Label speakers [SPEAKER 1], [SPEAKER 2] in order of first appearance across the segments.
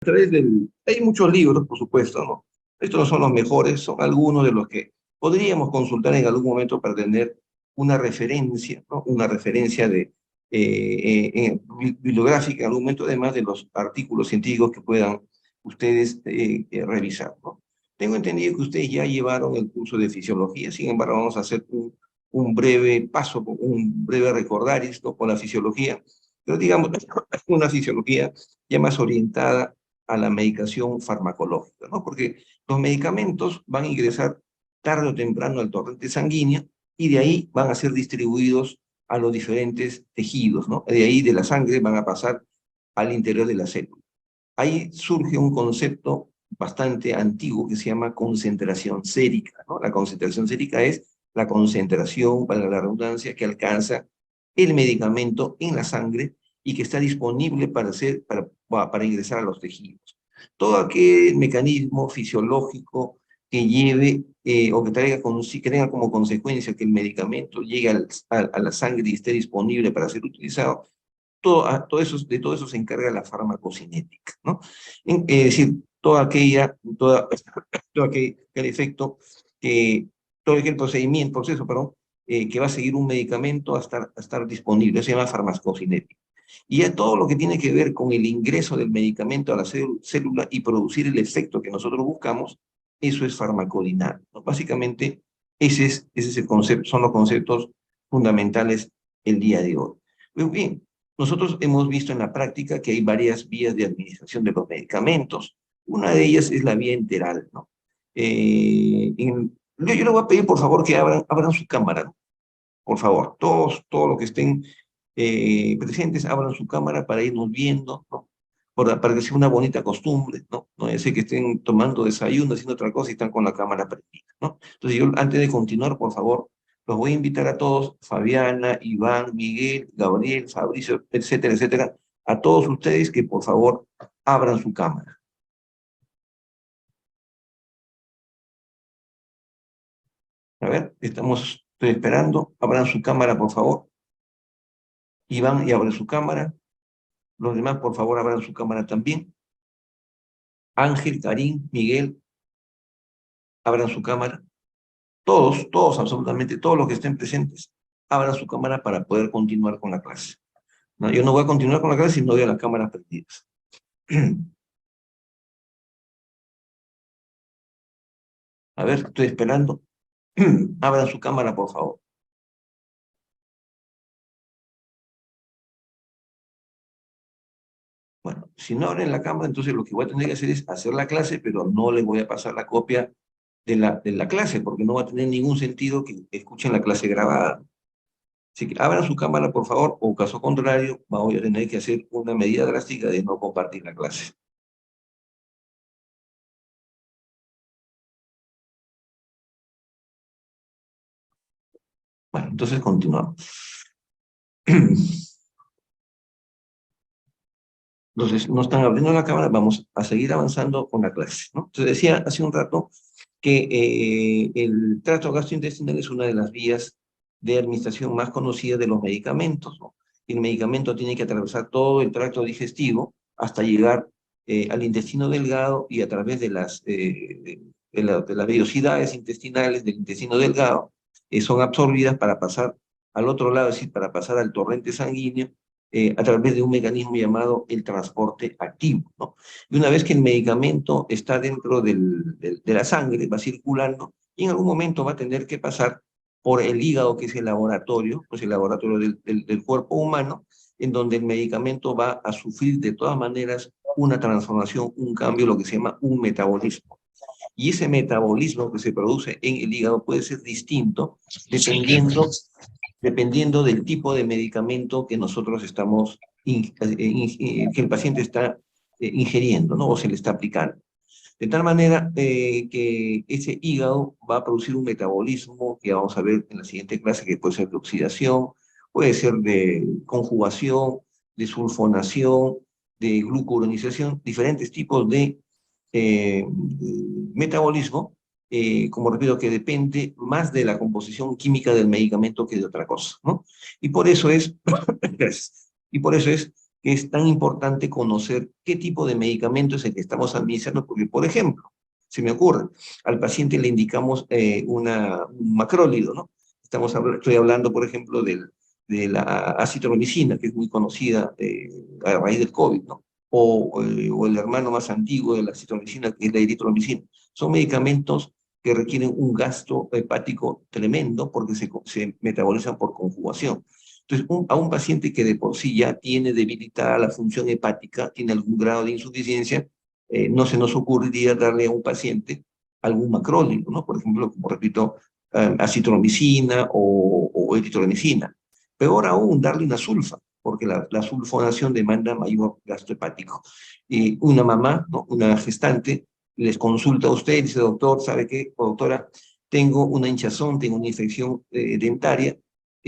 [SPEAKER 1] través del... Hay muchos libros, por supuesto, ¿no? Estos no son los mejores, son algunos de los que podríamos consultar en algún momento para tener una referencia, ¿no? Una referencia de, bibliográfica en algún momento, además de los artículos científicos que puedan ustedes revisar, ¿no? Tengo entendido que ustedes ya llevaron el curso de fisiología, sin embargo vamos a hacer un breve paso, un breve recordaris, ¿no? Con la fisiología, pero digamos, una fisiología ya más orientada a la medicación farmacológica, ¿no? Porque los medicamentos van a ingresar tarde o temprano al torrente sanguíneo y de ahí van a ser distribuidos a los diferentes tejidos, ¿no? De ahí de la sangre van a pasar al interior de la célula. Ahí surge un concepto bastante antiguo que se llama concentración sérica, ¿no? La concentración sérica es la concentración, para la redundancia, que alcanza el medicamento en la sangre y que está disponible para ingresar a los tejidos. Todo aquel mecanismo fisiológico que lleve o que que tenga como consecuencia que el medicamento llegue a la sangre y esté disponible para ser utilizado, de todo eso se encarga la farmacocinética, ¿no? Es decir, todo aquel efecto, todo aquel proceso, perdón, que va a seguir un medicamento a estar disponible, eso se llama farmacocinética. Y ya todo lo que tiene que ver con el ingreso del medicamento a la célula y producir el efecto que nosotros buscamos, eso es farmacodinámico, ¿no? Básicamente, ese es el concepto, son los conceptos fundamentales el día de hoy. Muy bien, nosotros hemos visto en la práctica que hay varias vías de administración de los medicamentos. Una de ellas es la vía enteral, ¿no? Yo le voy a pedir, por favor, que abran su cámara, ¿no? Por favor, todos los que estén presentes, abran su cámara para irnos viendo, ¿no? Para que sea una bonita costumbre, ¿no? No es que estén tomando desayuno, haciendo otra cosa y están con la cámara prendida, ¿no? Entonces yo, antes de continuar, por favor, los voy a invitar a todos, Fabiana, Iván, Miguel, Gabriel, Fabricio, etcétera, etcétera, a todos ustedes que por favor abran su cámara. A ver, estoy esperando, abran su cámara, por favor. Iván, y abre su cámara. Los demás, por favor, abran su cámara también. Ángel, Karim, Miguel, abran su cámara. Todos, absolutamente todos los que estén presentes, abran su cámara para poder continuar con la clase. No, yo no voy a continuar con la clase si no veo las cámaras prendidas. A ver, estoy esperando. Abran su cámara, por favor. Bueno, si no abren la cámara, entonces lo que voy a tener que hacer es hacer la clase, pero no les voy a pasar la copia de la clase, porque no va a tener ningún sentido que escuchen la clase grabada. Así que abran su cámara, por favor, o caso contrario, voy a tener que hacer una medida drástica de no compartir la clase. Bueno, entonces continuamos. Entonces, no están abriendo la cámara, vamos a seguir avanzando con la clase, ¿no? Entonces decía hace un rato que el tracto gastrointestinal es una de las vías de administración más conocidas de los medicamentos, ¿no? El medicamento tiene que atravesar todo el tracto digestivo hasta llegar al intestino delgado y a través de las vellosidades intestinales del intestino delgado son absorbidas para pasar al otro lado, es decir, para pasar al torrente sanguíneo a través de un mecanismo llamado el transporte activo, ¿no? Y una vez que el medicamento está dentro de la sangre, va circulando, y en algún momento va a tener que pasar por el hígado, que es el laboratorio, pues el laboratorio del cuerpo humano, en donde el medicamento va a sufrir de todas maneras una transformación, un cambio, lo que se llama un metabolismo. Y ese metabolismo que se produce en el hígado puede ser distinto dependiendo del tipo de medicamento que nosotros estamos, que el paciente está ingiriendo, ¿no? O se le está aplicando. De tal manera que ese hígado va a producir un metabolismo que vamos a ver en la siguiente clase, que puede ser de oxidación, puede ser de conjugación, de sulfonación, de glucuronización, diferentes tipos de metabolismo, como repito, que depende más de la composición química del medicamento que de otra cosa, ¿no? Y por eso es, y por eso es que es tan importante conocer qué tipo de medicamento es el que estamos administrando, porque, por ejemplo, se me ocurre, al paciente le indicamos un macrólido, ¿no? Estoy hablando, por ejemplo, de la acitromicina, que es muy conocida a raíz del COVID, ¿no? O el hermano más antiguo de la acitromicina, que es la eritromicina. Son medicamentos que requieren un gasto hepático tremendo porque se metabolizan por conjugación. Entonces, a un paciente que de por sí ya tiene debilitada la función hepática, tiene algún grado de insuficiencia, no se nos ocurriría darle a un paciente algún macrólido, ¿no? Por ejemplo, como repito, acitromicina o eritromicina. Peor aún, darle una sulfa, porque la sulfonación demanda mayor gasto hepático. Y una mamá, ¿no? Una gestante, les consulta a usted y dice, doctor, ¿sabe qué? O doctora, tengo una hinchazón, tengo una infección dentaria,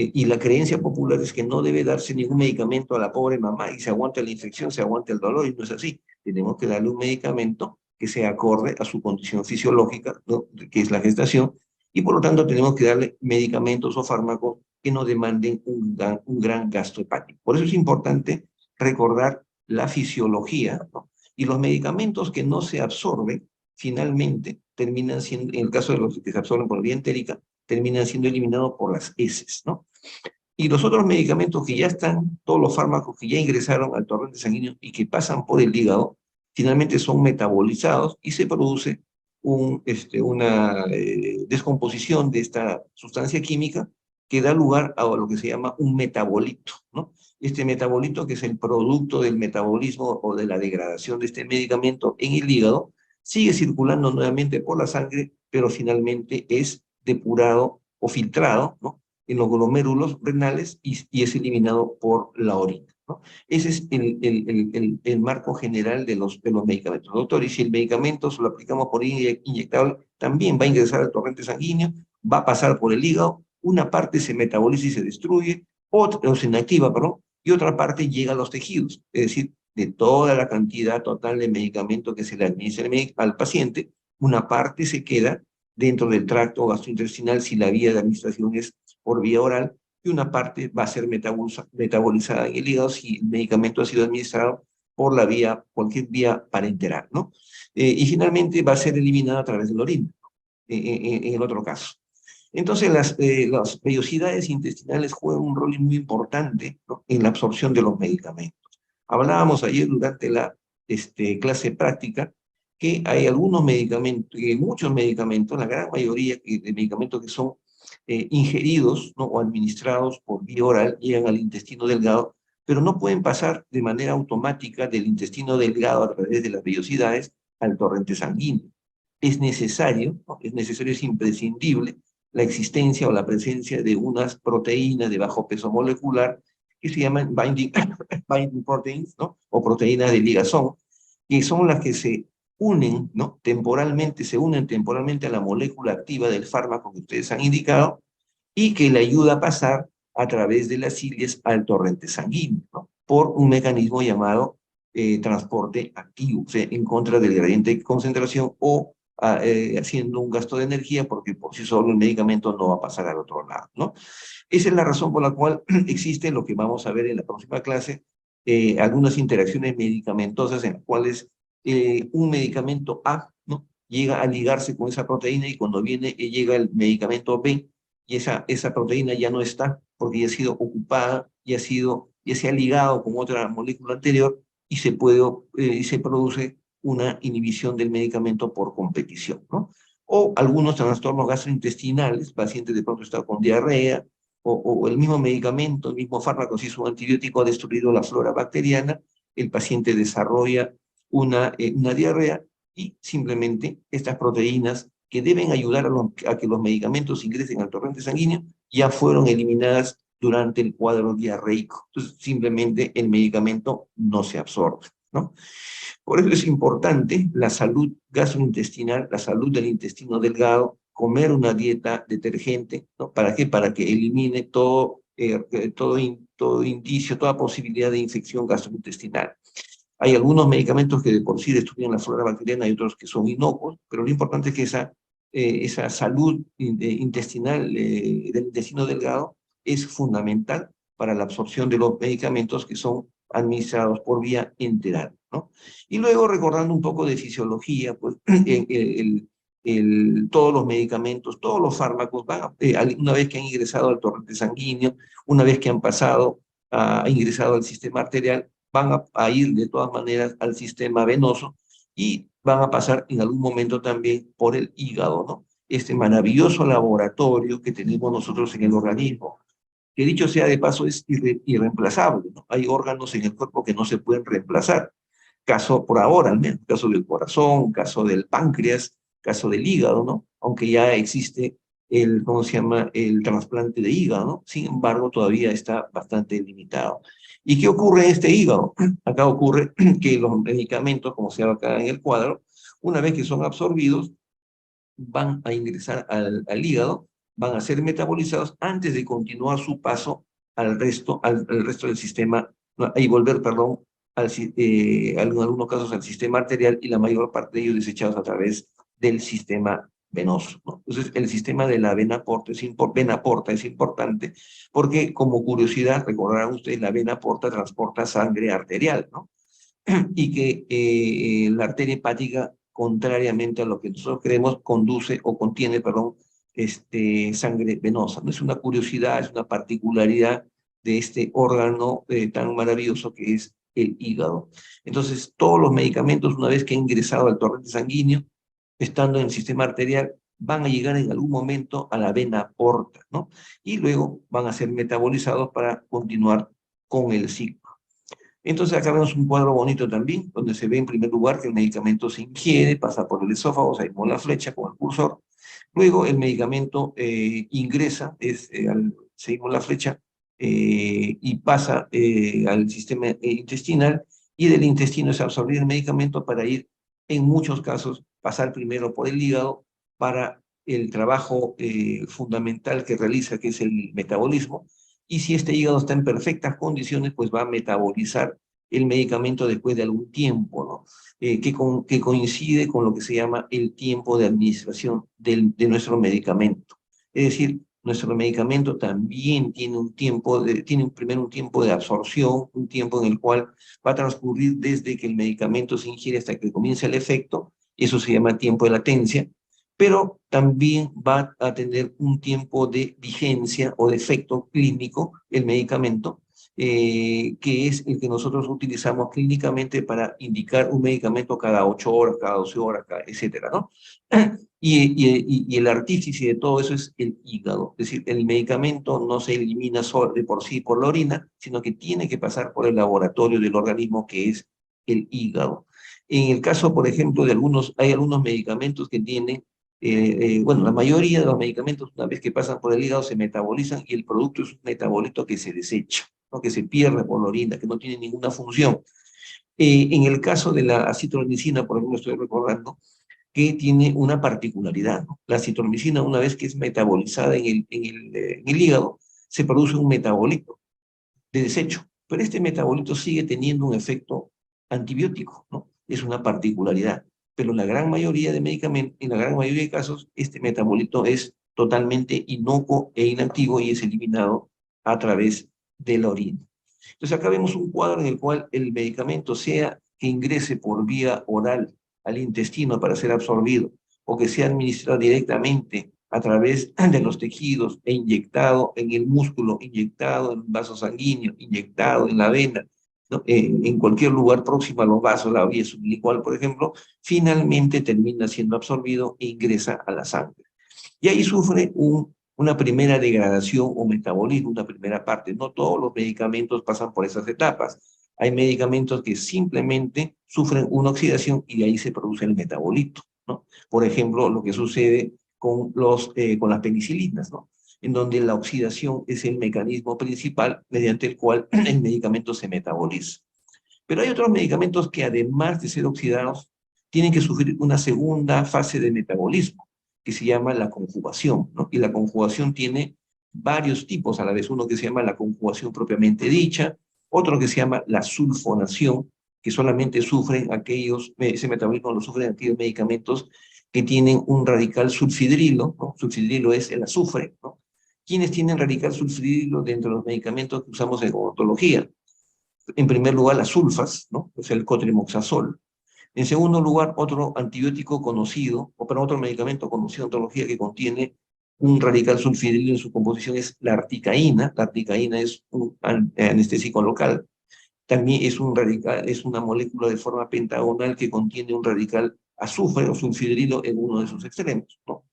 [SPEAKER 1] y la creencia popular es que no debe darse ningún medicamento a la pobre mamá y se aguanta la infección, se aguanta el dolor, y no es así. Tenemos que darle un medicamento que sea acorde a su condición fisiológica, ¿no? Que es la gestación, y por lo tanto tenemos que darle medicamentos o fármacos que no demanden un gran gasto hepático. Por eso es importante recordar la fisiología, ¿no? Y los medicamentos que no se absorben, finalmente terminan siendo, en el caso de los que se absorben por vía entérica, terminan siendo eliminados por las heces, ¿no? Y los otros medicamentos que ya están, todos los fármacos que ya ingresaron al torrente sanguíneo y que pasan por el hígado, finalmente son metabolizados y se produce una descomposición de esta sustancia química que da lugar a lo que se llama un metabolito, ¿no? Este metabolito, que es el producto del metabolismo o de la degradación de este medicamento en el hígado, sigue circulando nuevamente por la sangre, pero finalmente es depurado o filtrado, ¿no? En los glomérulos renales y es eliminado por la orina, ¿no? Ese es el marco general de los medicamentos. Doctor, y si el medicamento se lo aplicamos por inyectable, también va a ingresar al torrente sanguíneo, va a pasar por el hígado, una parte se metaboliza y se destruye, o se inactiva, perdón, y otra parte llega a los tejidos. Es decir, de toda la cantidad total de medicamento que se le administra al paciente, una parte se queda dentro del tracto gastrointestinal si la vía de administración es por vía oral, y una parte va a ser metabolizada en el hígado si el medicamento ha sido administrado por la vía, cualquier vía parenteral, ¿no? Y finalmente va a ser eliminada a través de la orina, en el otro caso. Entonces, las vellosidades intestinales juegan un rol muy importante, ¿no? En la absorción de los medicamentos. Hablábamos ayer durante la clase práctica que hay algunos medicamentos, muchos medicamentos, la gran mayoría de medicamentos que son ingeridos, ¿no? O administrados por vía oral, llegan al intestino delgado, pero no pueden pasar de manera automática del intestino delgado a través de las vellosidades al torrente sanguíneo. Es necesario, ¿no? Es necesario, es imprescindible la existencia o la presencia de unas proteínas de bajo peso molecular que se llaman binding proteins, ¿no? O proteínas de ligazón, que son las que se unen, ¿no? Se unen temporalmente a la molécula activa del fármaco que ustedes han indicado y que le ayuda a pasar a través de las cilias al torrente sanguíneo, ¿no? Por un mecanismo llamado transporte activo, o sea, en contra del gradiente de concentración o haciendo un gasto de energía porque por sí solo el medicamento no va a pasar al otro lado, ¿no? Esa es la razón por la cual existe lo que vamos a ver en la próxima clase, algunas interacciones medicamentosas en las cuales un medicamento A, ¿no? Llega a ligarse con esa proteína y cuando llega el medicamento B y esa proteína ya no está porque ya ha sido ocupada, ya se ha ligado con otra molécula anterior y se produce una inhibición del medicamento por competición, ¿no? O algunos trastornos gastrointestinales, pacientes de pronto están con diarrea, o el mismo medicamento, el mismo fármaco, si es un antibiótico, ha destruido la flora bacteriana, el paciente desarrolla una diarrea y simplemente estas proteínas que deben ayudar a que los medicamentos ingresen al torrente sanguíneo ya fueron eliminadas durante el cuadro diarreico. Entonces, simplemente el medicamento no se absorbe, ¿no? Por eso es importante la salud gastrointestinal, la salud del intestino delgado, comer una dieta detergente, ¿no? ¿Para qué? Para que elimine todo indicio, toda posibilidad de infección gastrointestinal. Hay algunos medicamentos que de por sí destruyen la flora bacteriana y otros que son inocuos, pero lo importante es que esa salud intestinal del intestino delgado es fundamental para la absorción de los medicamentos que son administrados por vía enteral, ¿no? Y luego, recordando un poco de fisiología, pues todos los medicamentos, todos los fármacos van, una vez que han ingresado al torrente sanguíneo, una vez que han pasado, ingresado al sistema arterial, van a ir de todas maneras al sistema venoso y van a pasar en algún momento también por el hígado, ¿no? Este maravilloso laboratorio que tenemos nosotros en el organismo, que dicho sea de paso es irreemplazable, ¿no? Hay órganos en el cuerpo que no se pueden reemplazar. Caso por ahora, al menos, caso del corazón, caso del páncreas, caso del hígado, ¿no? Aunque ya existe el, ¿cómo se llama?, el trasplante de hígado, ¿no? Sin embargo, todavía está bastante limitado. ¿Y qué ocurre en este hígado? Acá ocurre que los medicamentos, como se ve acá en el cuadro, una vez que son absorbidos, van a ingresar al hígado, van a ser metabolizados antes de continuar su paso al resto del sistema, y volver, perdón, en algunos casos al sistema arterial y la mayor parte de ellos desechados a través del sistema venoso, ¿no? Entonces, el sistema de la vena porta es importante porque, como curiosidad, recordarán ustedes, la vena porta transporta sangre arterial, ¿no? Y que la arteria hepática, contrariamente a lo que nosotros creemos, conduce o contiene, perdón, sangre venosa. No es una curiosidad, es una particularidad de este órgano tan maravilloso que es el hígado. Entonces, todos los medicamentos, una vez que han ingresado al torrente sanguíneo, estando en el sistema arterial, van a llegar en algún momento a la vena porta, ¿no? Y luego van a ser metabolizados para continuar con el ciclo. Entonces acá vemos un cuadro bonito también, donde se ve en primer lugar que el medicamento se ingiere, pasa por el esófago, ahí con la flecha, con el cursor. Luego el medicamento ingresa, seguimos la flecha, y pasa al sistema intestinal, y del intestino es absorber el medicamento para ir, en muchos casos, pasar primero por el hígado para el trabajo fundamental que realiza, que es el metabolismo, y si este hígado está en perfectas condiciones, pues va a metabolizar el medicamento después de algún tiempo, ¿no? Que coincide con lo que se llama el tiempo de administración de nuestro medicamento. Es decir, nuestro medicamento también tiene primero un tiempo de absorción, un tiempo en el cual va a transcurrir desde que el medicamento se ingiere hasta que comience el efecto, eso se llama tiempo de latencia, pero también va a tener un tiempo de vigencia o de efecto clínico el medicamento, que es el que nosotros utilizamos clínicamente para indicar un medicamento cada 8 horas, cada 12 horas, etcétera, ¿no? Y el artífice de todo eso es el hígado. Es decir, el medicamento no se elimina solo de por sí por la orina, sino que tiene que pasar por el laboratorio del organismo, que es el hígado. En el caso, por ejemplo, hay algunos medicamentos que tienen, bueno, la mayoría de los medicamentos, una vez que pasan por el hígado, se metabolizan y el producto es un metabolito que se desecha, ¿no? Que se pierde por la orina, que no tiene ninguna función. En el caso de la acitromicina, por ejemplo, estoy recordando que tiene una particularidad, ¿no? La acitromicina, una vez que es metabolizada en el hígado, se produce un metabolito de desecho, pero este metabolito sigue teniendo un efecto antibiótico, ¿no? Es una particularidad, pero la gran mayoría de medicamentos, en la gran mayoría de casos, este metabolito es totalmente inocuo e inactivo y es eliminado a través de la orina. Entonces acá vemos un cuadro en el cual el medicamento, sea que ingrese por vía oral al intestino para ser absorbido, o que sea administrado directamente a través de los tejidos e inyectado en el músculo, inyectado en el vaso sanguíneo, inyectado en la vena, ¿no? En cualquier lugar próximo a los vasos, la vía sublingual, por ejemplo, finalmente termina siendo absorbido e ingresa a la sangre. Y ahí sufre una primera degradación o metabolismo, una primera parte. No todos los medicamentos pasan por esas etapas. Hay medicamentos que simplemente sufren una oxidación y de ahí se produce el metabolito, ¿no? Por ejemplo, lo que sucede con las penicilinas, ¿no? En donde la oxidación es el mecanismo principal mediante el cual el medicamento se metaboliza. Pero hay otros medicamentos que, además de ser oxidados, tienen que sufrir una segunda fase de metabolismo, que se llama la conjugación, ¿no? Y la conjugación tiene varios tipos a la vez. Uno que se llama la conjugación propiamente dicha, otro que se llama la sulfonación, que solamente sufren ese metabolismo lo sufren aquellos medicamentos que tienen un radical sulfidrilo, ¿no? Sulfidrilo es el azufre, ¿no? ¿Quiénes tienen radical sulfidrilo dentro de los medicamentos que usamos en odontología? En primer lugar, las sulfas, ¿no? O sea, el cotrimoxazol. En segundo lugar, otro antibiótico conocido, o para otro medicamento conocido en ontología que contiene un radical sulfidrilo en su composición es la articaína. La articaína es un anestésico local. También es un radical, es una molécula de forma pentagonal que contiene un radical azufre o sulfidrilo en uno de sus extremos, ¿no?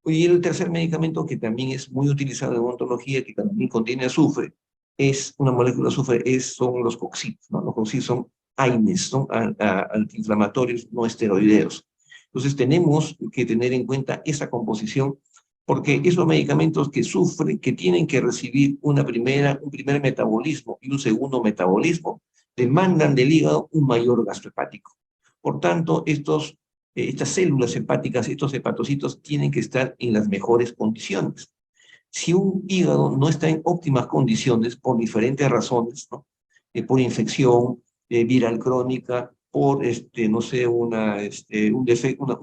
[SPEAKER 1] Y el tercer medicamento que también es muy utilizado en ontología, que también contiene azufre, es una molécula de azufre, son los coxitos, ¿no? Los coxitos son AINES, son antiinflamatorios no esteroideos. Entonces tenemos que tener en cuenta esa composición, porque esos medicamentos que sufren, que tienen que recibir un primer metabolismo y un segundo metabolismo, demandan del hígado un mayor gasto hepático. Por tanto, estas células hepáticas, estos hepatocitos, tienen que estar en las mejores condiciones. Si un hígado no está en óptimas condiciones por diferentes razones, ¿no? Por infección viral crónica, por, no sé, un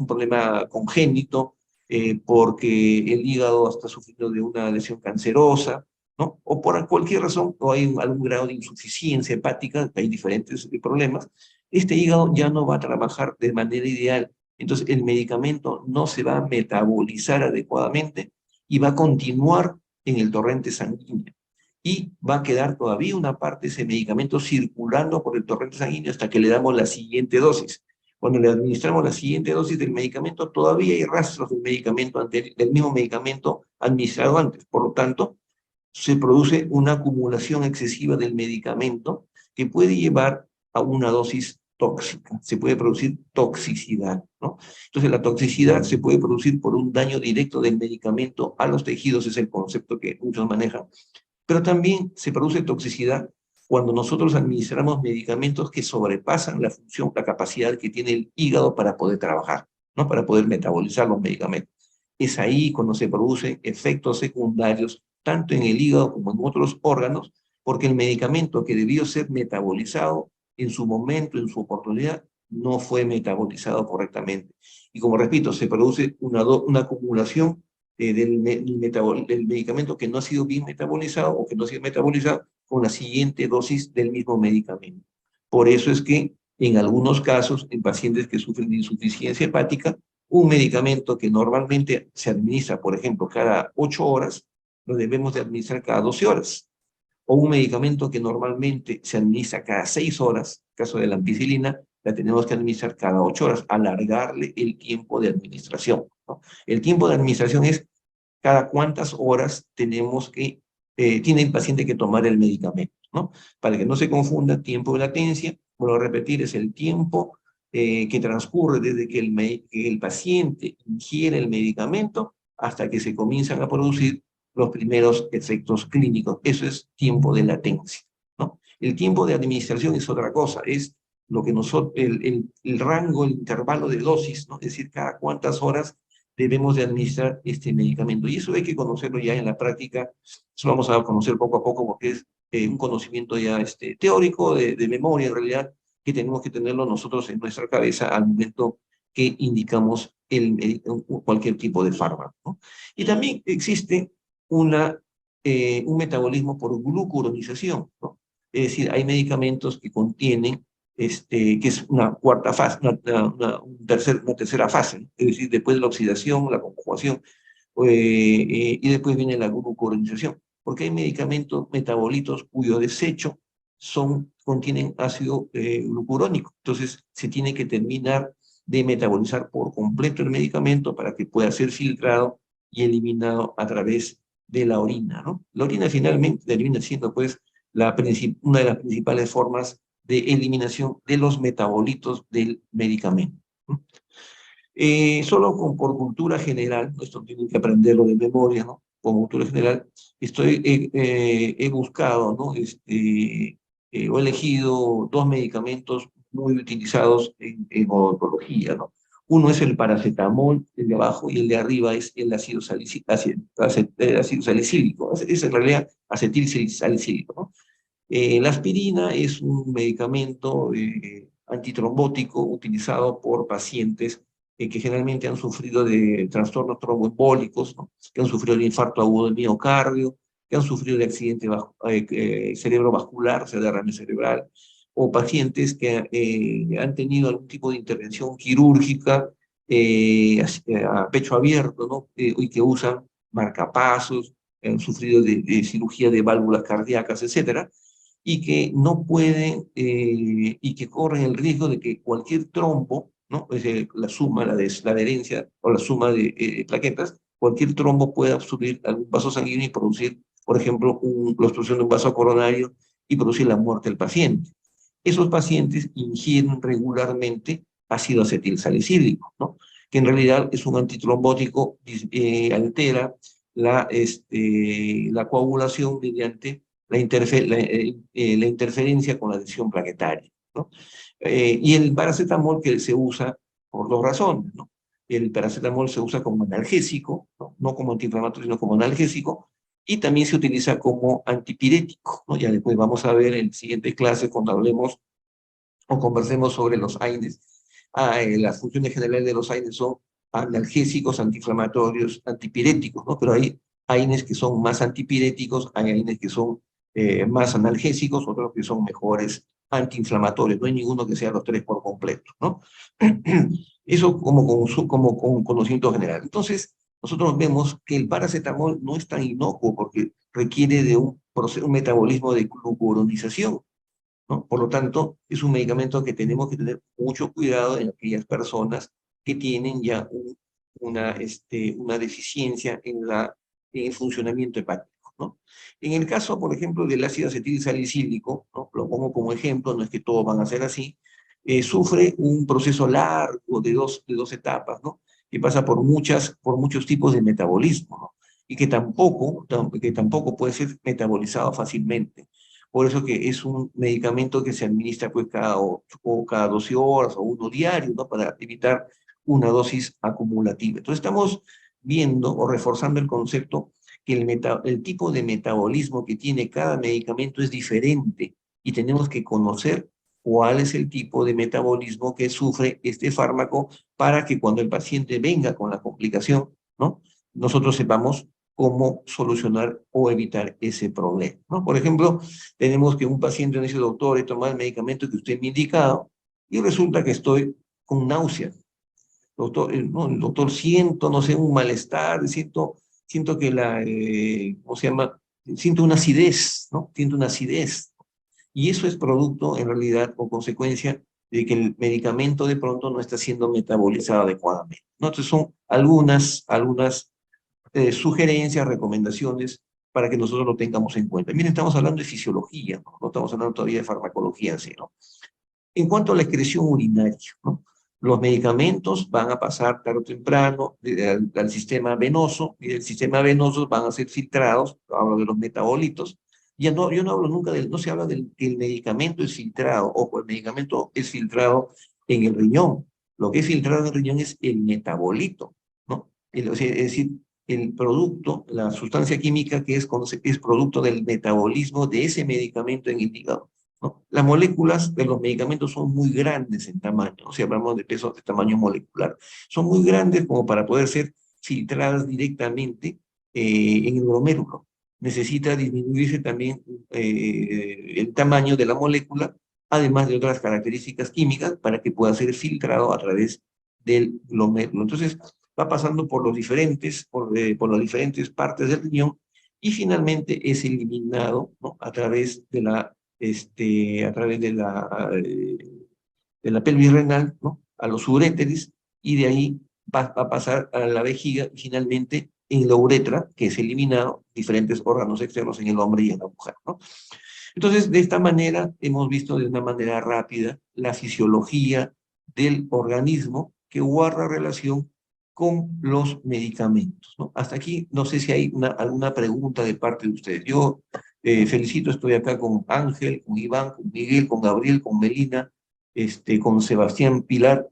[SPEAKER 1] problema congénito, porque el hígado está sufriendo de una lesión cancerosa, ¿no? O por cualquier razón, o hay algún grado de insuficiencia hepática, hay diferentes problemas, este hígado ya no va a trabajar de manera ideal. Entonces, el medicamento no se va a metabolizar adecuadamente y va a continuar en el torrente sanguíneo. Y va a quedar todavía una parte de ese medicamento circulando por el torrente sanguíneo hasta que le damos la siguiente dosis. Cuando le administramos la siguiente dosis del medicamento, todavía hay rastros del mismo medicamento administrado antes. Por lo tanto, se produce una acumulación excesiva del medicamento que puede llevar a una dosis tóxica, se puede producir toxicidad, ¿no? Entonces la toxicidad se puede producir por un daño directo del medicamento a los tejidos, es el concepto que muchos manejan, pero también se produce toxicidad cuando nosotros administramos medicamentos que sobrepasan la función, la capacidad que tiene el hígado para poder trabajar, ¿no? Para poder metabolizar los medicamentos. Es ahí cuando se producen efectos secundarios, tanto en el hígado como en otros órganos, porque el medicamento que debió ser metabolizado en su momento, en su oportunidad, no fue metabolizado correctamente. Y como repito, se produce una acumulación del medicamento que no ha sido bien metabolizado o que no ha sido metabolizado con la siguiente dosis del mismo medicamento. Por eso es que en algunos casos, en pacientes que sufren de insuficiencia hepática, un medicamento que normalmente se administra, por ejemplo, cada 8 horas, lo debemos de administrar cada 12 horas. O un medicamento que normalmente se administra cada 6 horas, caso de la ampicilina, la tenemos que administrar cada 8 horas, alargarle el tiempo de administración, ¿no? El tiempo de administración es cada cuántas horas tiene el paciente que tomar el medicamento, ¿no? Para que no se confunda, tiempo de latencia, vuelvo a repetir, es el tiempo que transcurre desde que el paciente ingiere el medicamento hasta que se comienzan a producir los primeros efectos clínicos. Eso es tiempo de latencia, ¿no? El tiempo de administración es otra cosa, es lo que el rango, el intervalo de dosis, ¿no? Es decir, cada cuántas horas debemos de administrar este medicamento. Y eso hay que conocerlo ya en la práctica, eso lo vamos a conocer poco a poco porque es un conocimiento ya teórico, de memoria en realidad, que tenemos que tenerlo nosotros en nuestra cabeza al momento que indicamos cualquier tipo de fármaco, ¿no? Y también existe un metabolismo por glucuronización, ¿no? Es decir, hay medicamentos que contienen que es una cuarta fase, una tercera fase, ¿no? Es decir, después de la oxidación, la conjugación, y después viene la glucuronización, porque hay medicamentos, metabolitos cuyo desecho contienen ácido glucurónico, entonces se tiene que terminar de metabolizar por completo el medicamento para que pueda ser filtrado y eliminado a través de la orina, ¿no? La orina finalmente termina siendo, pues, una de las principales formas de eliminación de los metabolitos del medicamento, ¿no? Solo por cultura general, esto tienen que aprenderlo de memoria, ¿no? Por cultura general, he buscado, ¿no? He elegido dos medicamentos muy utilizados en odontología, ¿no? Uno es el paracetamol, el de abajo, y el de arriba es el ácido salicílico. Es en realidad acetilsalicílico, ¿no? La aspirina es un medicamento antitrombótico utilizado por pacientes que generalmente han sufrido de trastornos tromboembólicos, ¿no? Que han sufrido de infarto agudo de miocardio, que han sufrido de accidente cerebrovascular, o sea, derrame cerebral, o pacientes que han tenido algún tipo de intervención quirúrgica a pecho abierto, ¿no? Y que usan marcapasos, han sufrido de cirugía de válvulas cardíacas, etcétera, y que no pueden, y que corren el riesgo de que cualquier trombo, ¿no? Es decir, la suma, la adherencia o la suma de plaquetas, cualquier trombo puede obstruir algún vaso sanguíneo y producir, por ejemplo, la obstrucción de un vaso coronario y producir la muerte del paciente. Esos pacientes ingieren regularmente ácido acetilsalicílico, ¿no? Que en realidad es un antitrombótico, altera la coagulación mediante la interferencia con la adhesión plaquetaria, ¿no? Y el paracetamol que se usa por dos razones, ¿no? El paracetamol se usa como analgésico, ¿no? No como antiinflamatorio, sino como analgésico, y también se utiliza como antipirético, ¿no? Ya después vamos a ver en la siguiente clase cuando hablemos o conversemos sobre los AINES. Las funciones generales de los AINES son analgésicos, antiinflamatorios, antipiréticos, ¿no? Pero hay AINES que son más antipiréticos, hay AINES que son más analgésicos, otros que son mejores antiinflamatorios. No hay ninguno que sea los tres por completo, ¿no? Eso como con conocimiento general. Entonces, nosotros vemos que el paracetamol no es tan inocuo porque requiere de un metabolismo de glucuronización, ¿no? Por lo tanto, es un medicamento que tenemos que tener mucho cuidado en aquellas personas que tienen ya una deficiencia en el funcionamiento hepático, ¿no? En el caso, por ejemplo, del ácido acetilsalicílico, ¿no? Lo pongo como ejemplo, no es que todos van a ser así, sufre un proceso largo de dos etapas, ¿no? Que pasa por muchos tipos de metabolismo, ¿no? Y que tampoco puede ser metabolizado fácilmente. Por eso que es un medicamento que se administra pues cada 12 horas o uno diario, ¿no? Para evitar una dosis acumulativa. Entonces estamos viendo o reforzando el concepto que el tipo de metabolismo que tiene cada medicamento es diferente y tenemos que conocer cuál es el tipo de metabolismo que sufre este fármaco para que cuando el paciente venga con la complicación, ¿no? Nosotros sepamos cómo solucionar o evitar ese problema, ¿no? Por ejemplo, tenemos que un paciente dice, doctor, he tomado el medicamento que usted me ha indicado y resulta que estoy con náuseas. Doctor, no, doctor, siento, no sé, un malestar, siento que ¿cómo se llama? Siento una acidez, ¿no? Siento una acidez. Y eso es producto, en realidad, o consecuencia de que el medicamento de pronto no está siendo metabolizado adecuadamente, ¿no? Entonces son algunas sugerencias, recomendaciones para que nosotros lo tengamos en cuenta. Miren, estamos hablando de fisiología, ¿no? No estamos hablando todavía de farmacología en sí, ¿no? En cuanto a la excreción urinaria, ¿no? Los medicamentos van a pasar tarde o temprano al sistema venoso, y del sistema venoso van a ser filtrados, hablo de los metabolitos. Ya no, yo no hablo nunca no se habla del que el medicamento es filtrado, ojo, el medicamento es filtrado en el riñón. Lo que es filtrado en el riñón es el metabolito, ¿no? O sea, es decir, el producto, la sustancia química que es producto del metabolismo de ese medicamento en el hígado, ¿no? Las moléculas de los medicamentos son muy grandes en tamaño, ¿no? Si hablamos de peso de tamaño molecular, son muy grandes como para poder ser filtradas directamente en el glomérulo. Necesita disminuirse también el tamaño de la molécula, además de otras características químicas, para que pueda ser filtrado a través del glomérulo. Entonces, va pasando por las diferentes partes del riñón y finalmente es eliminado, ¿no? A través de la pelvis renal, ¿no? A los uréteres, y de ahí va a pasar a la vejiga y finalmente en la uretra, que es eliminado diferentes órganos externos en el hombre y en la mujer, ¿no? Entonces, de esta manera, hemos visto de una manera rápida la fisiología del organismo que guarda relación con los medicamentos, ¿no? Hasta aquí, no sé si hay alguna pregunta de parte de ustedes. Yo felicito, estoy acá con Ángel, con Iván, con Miguel, con Gabriel, con Melina, con Sebastián Pilar,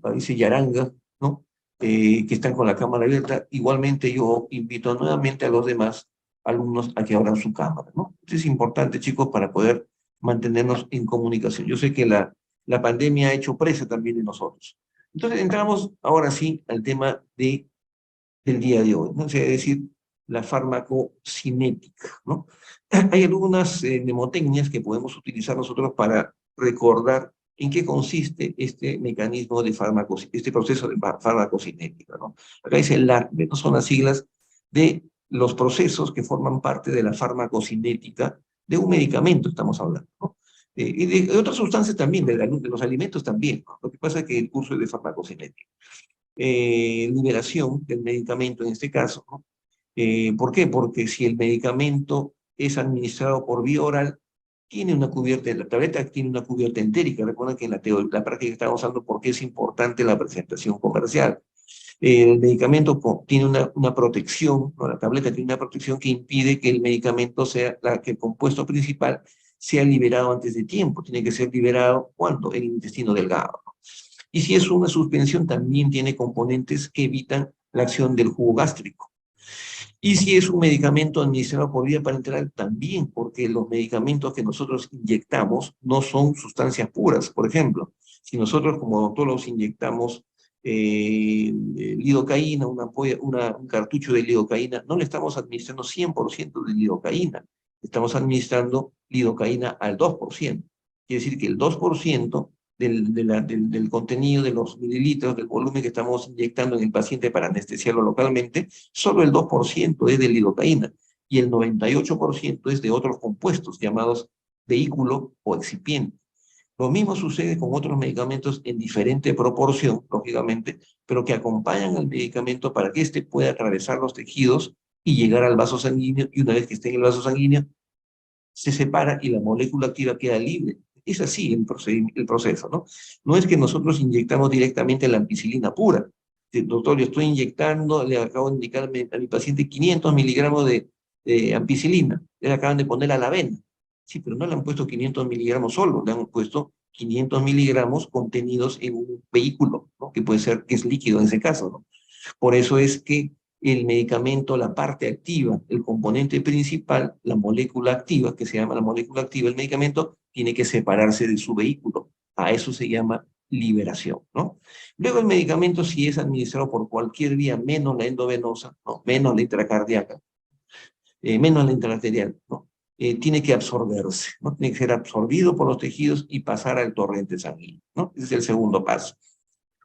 [SPEAKER 1] parece Yaranga, ¿no? Que están con la cámara abierta. Igualmente yo invito nuevamente a los demás alumnos a que abran su cámara, ¿no? Esto es importante, chicos, para poder mantenernos en comunicación. Yo sé que la pandemia ha hecho presa también de nosotros. Entonces entramos ahora sí al tema del día de hoy, ¿no? O sea, es decir, la farmacocinética, ¿no? Hay algunas mnemotecnias que podemos utilizar nosotros para recordar en qué consiste este mecanismo de este proceso de farmacocinética, ¿no? Acá dice LACME, ¿no? Son las siglas de los procesos que forman parte de la farmacocinética de un medicamento, estamos hablando, ¿no? Y de otras sustancias también, de los alimentos también, ¿no? Lo que pasa es que el curso es de farmacocinética. Liberación del medicamento en este caso, ¿no? ¿Por qué? Porque si el medicamento es administrado por vía oral, tiene una cubierta, la tableta tiene una cubierta entérica. Recuerden que en la práctica estamos hablando por qué es importante la presentación comercial. El medicamento tiene una protección, ¿no? La tableta tiene una protección que impide que el medicamento sea, que el compuesto principal sea liberado antes de tiempo. Tiene que ser liberado, ¿cuándo? En el intestino delgado, ¿no? Y si es una suspensión, también tiene componentes que evitan la acción del jugo gástrico. Y si es un medicamento administrado por vía parenteral, también, porque los medicamentos que nosotros inyectamos no son sustancias puras. Por ejemplo, si nosotros como odontólogos inyectamos lidocaína, un cartucho de lidocaína, no le estamos administrando 100% de lidocaína, estamos administrando lidocaína al 2%. Quiere decir que el 2% del contenido de los mililitros, del volumen que estamos inyectando en el paciente para anestesiarlo localmente, solo el 2% es de lidocaína y el 98% es de otros compuestos llamados vehículo o excipiente. Lo mismo sucede con otros medicamentos en diferente proporción, lógicamente, pero que acompañan al medicamento para que éste pueda atravesar los tejidos y llegar al vaso sanguíneo, y una vez que esté en el vaso sanguíneo, se separa y la molécula activa queda libre. Es así el proceso, ¿no? No es que nosotros inyectamos directamente la ampicilina pura. Doctor, yo estoy inyectando, le acabo de indicar a mi paciente 500 miligramos de ampicilina. Le acaban de poner a la vena. Sí, pero no le han puesto 500 miligramos solo, le han puesto 500 miligramos contenidos en un vehículo, ¿no? Que puede ser, que es líquido en ese caso, ¿no? Por eso es que el medicamento, la parte activa, el componente principal, la molécula activa, que se llama la molécula activa del medicamento, tiene que separarse de su vehículo. A eso se llama liberación, ¿no? Luego el medicamento, si es administrado por cualquier vía, menos la endovenosa, ¿no? Menos la intracardíaca, menos la intraarterial, ¿no? Tiene que absorberse, ¿no? Tiene que ser absorbido por los tejidos y pasar al torrente sanguíneo, ¿no? Ese es el segundo paso.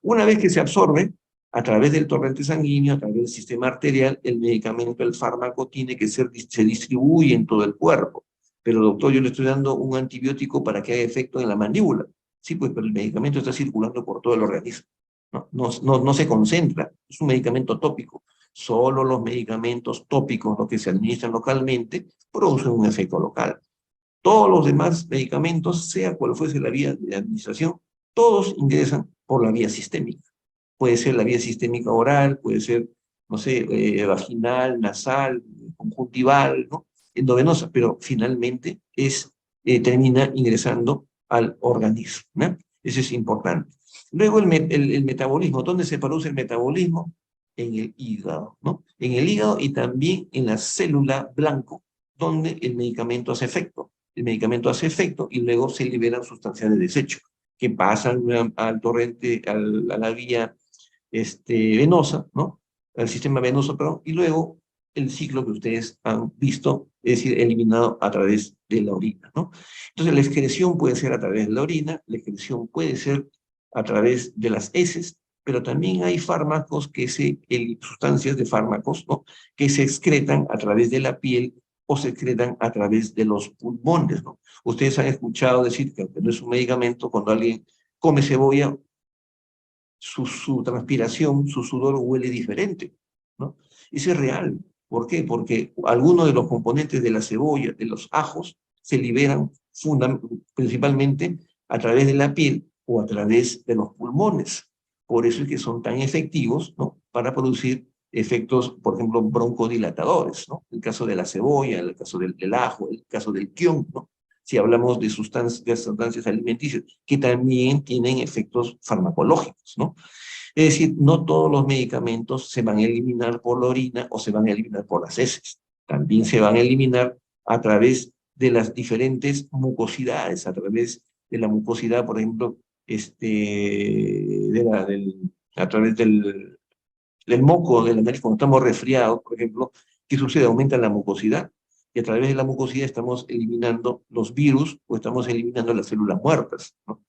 [SPEAKER 1] Una vez que se absorbe, a través del torrente sanguíneo, a través del sistema arterial, el medicamento, el fármaco, se distribuye en todo el cuerpo. Pero doctor, yo le estoy dando un antibiótico para que haga efecto en la mandíbula. Sí, pues, pero el medicamento está circulando por todo el organismo. No se concentra, es un medicamento tópico. Solo los medicamentos tópicos, los que se administran localmente, producen un efecto local. Todos los demás medicamentos, sea cual fuese la vía de administración, todos ingresan por la vía sistémica. Puede ser la vía sistémica oral, puede ser, no sé, vaginal, nasal, conjuntival, ¿no? Endovenosa, pero finalmente termina ingresando al organismo, ¿no? Eso es importante. Luego el metabolismo. ¿Dónde se produce el metabolismo? En el hígado, ¿no? En el hígado y también en la célula blanco, donde el medicamento hace efecto. El medicamento hace efecto y luego se liberan sustancias de desecho que pasan al torrente, a la vía venosa, ¿no? Al sistema venoso, perdón, y luego el ciclo que ustedes han visto, es decir, eliminado a través de la orina, ¿no? Entonces la excreción puede ser a través de la orina, la excreción puede ser a través de las heces, pero también hay fármacos sustancias de fármacos, ¿no? Que se excretan a través de la piel o se excretan a través de los pulmones, ¿no? Ustedes han escuchado decir que aunque no es un medicamento, cuando alguien come cebolla, su transpiración, su sudor huele diferente, ¿no? Eso es real. ¿Por qué? Porque algunos de los componentes de la cebolla, de los ajos, se liberan principalmente a través de la piel o a través de los pulmones. Por eso es que son tan efectivos, ¿no? Para producir efectos, por ejemplo, broncodilatadores, ¿no? El caso de la cebolla, el caso del ajo, el caso del kion, ¿no? Si hablamos de sustancias alimenticias, que también tienen efectos farmacológicos, ¿no? Es decir, no todos los medicamentos se van a eliminar por la orina o se van a eliminar por las heces. También se van a eliminar a través de las diferentes mucosidades, a través de la mucosidad, por ejemplo, a través del moco de la nariz, cuando estamos resfriados, por ejemplo, ¿Qué sucede? Aumenta la mucosidad, y a través de la mucosidad estamos eliminando los virus o estamos eliminando las células muertas, ¿no?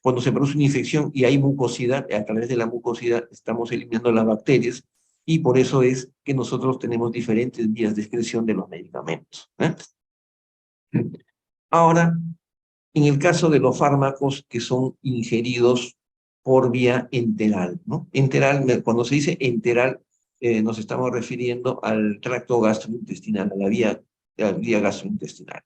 [SPEAKER 1] Cuando se produce una infección y hay mucosidad, a través de la mucosidad estamos eliminando las bacterias, y por eso es que nosotros tenemos diferentes vías de excreción de los medicamentos, ¿eh? Ahora, en el caso de los fármacos que son ingeridos por vía enteral, ¿no? Enteral, cuando se dice enteral, nos estamos refiriendo al tracto gastrointestinal, a la vía gastrointestinal.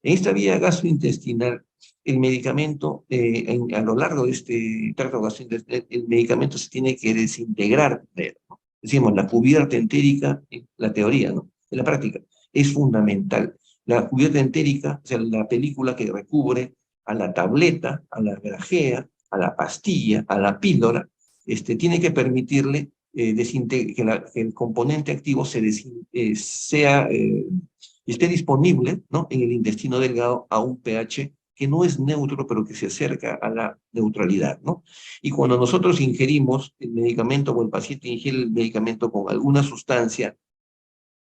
[SPEAKER 1] En esta vía gastrointestinal, el medicamento, a lo largo de este tracto gastrointestinal, el medicamento se tiene que desintegrar primero, ¿no? Decimos, la cubierta entérica, en la teoría, ¿no? En la práctica, es fundamental. La cubierta entérica, o sea, la película que recubre a la tableta, a la grajea, a la pastilla, a la píldora, tiene que permitirle que el componente activo esté disponible, ¿no?, en el intestino delgado a un pH que no es neutro, pero que se acerca a la neutralidad, ¿no? Y cuando nosotros ingerimos el medicamento o el paciente ingiere el medicamento con alguna sustancia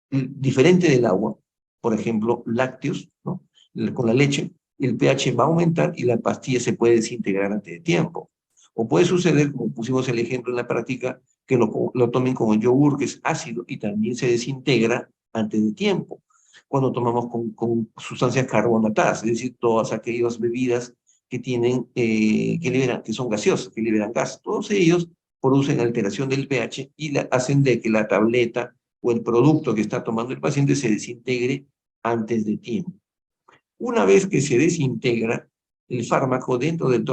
[SPEAKER 1] diferente del agua, por ejemplo, lácteos, ¿no?, con la leche, el pH va a aumentar y la pastilla se puede desintegrar antes de tiempo. O puede suceder, como pusimos el ejemplo en la práctica, que lo tomen con el yogur, que es ácido, y también se desintegra antes de tiempo. Cuando tomamos con sustancias carbonatadas, es decir, todas aquellas bebidas que tienen, que son gaseosas, que liberan gas, todos ellos producen alteración del pH y hacen de que la tableta o el producto que está tomando el paciente se desintegre antes de tiempo. Una vez que se desintegra el fármaco dentro del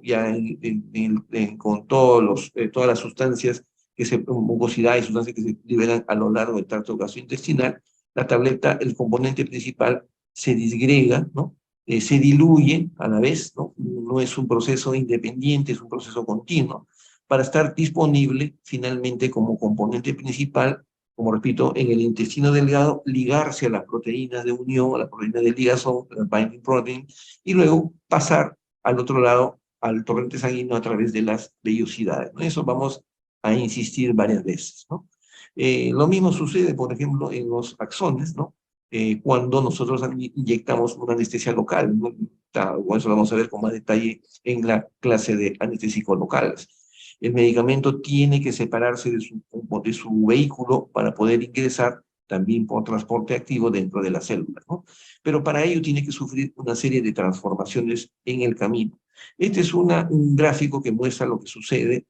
[SPEAKER 1] ya con todas las sustancias mucosidad y sustancias que se liberan a lo largo del tracto gastrointestinal, la tableta, el componente principal, se disgrega, ¿no? Se diluye a la vez, ¿no? No es un proceso independiente, es un proceso continuo, para estar disponible finalmente como componente principal, como repito, en el intestino delgado, ligarse a las proteínas de unión, a las proteínas de ligazón, las binding protein, y luego pasar al otro lado, al torrente sanguíneo a través de las vellosidades, ¿no? Eso vamos a insistir varias veces, ¿no? Lo mismo sucede, por ejemplo, en los axones, ¿no? Cuando nosotros inyectamos una anestesia local, ¿no? O eso lo vamos a ver con más detalle en la clase de anestésicos locales. El medicamento tiene que separarse de su vehículo para poder ingresar también por transporte activo dentro de la célula, ¿no? Pero para ello tiene que sufrir una serie de transformaciones en el camino. Este es un gráfico que muestra lo que sucede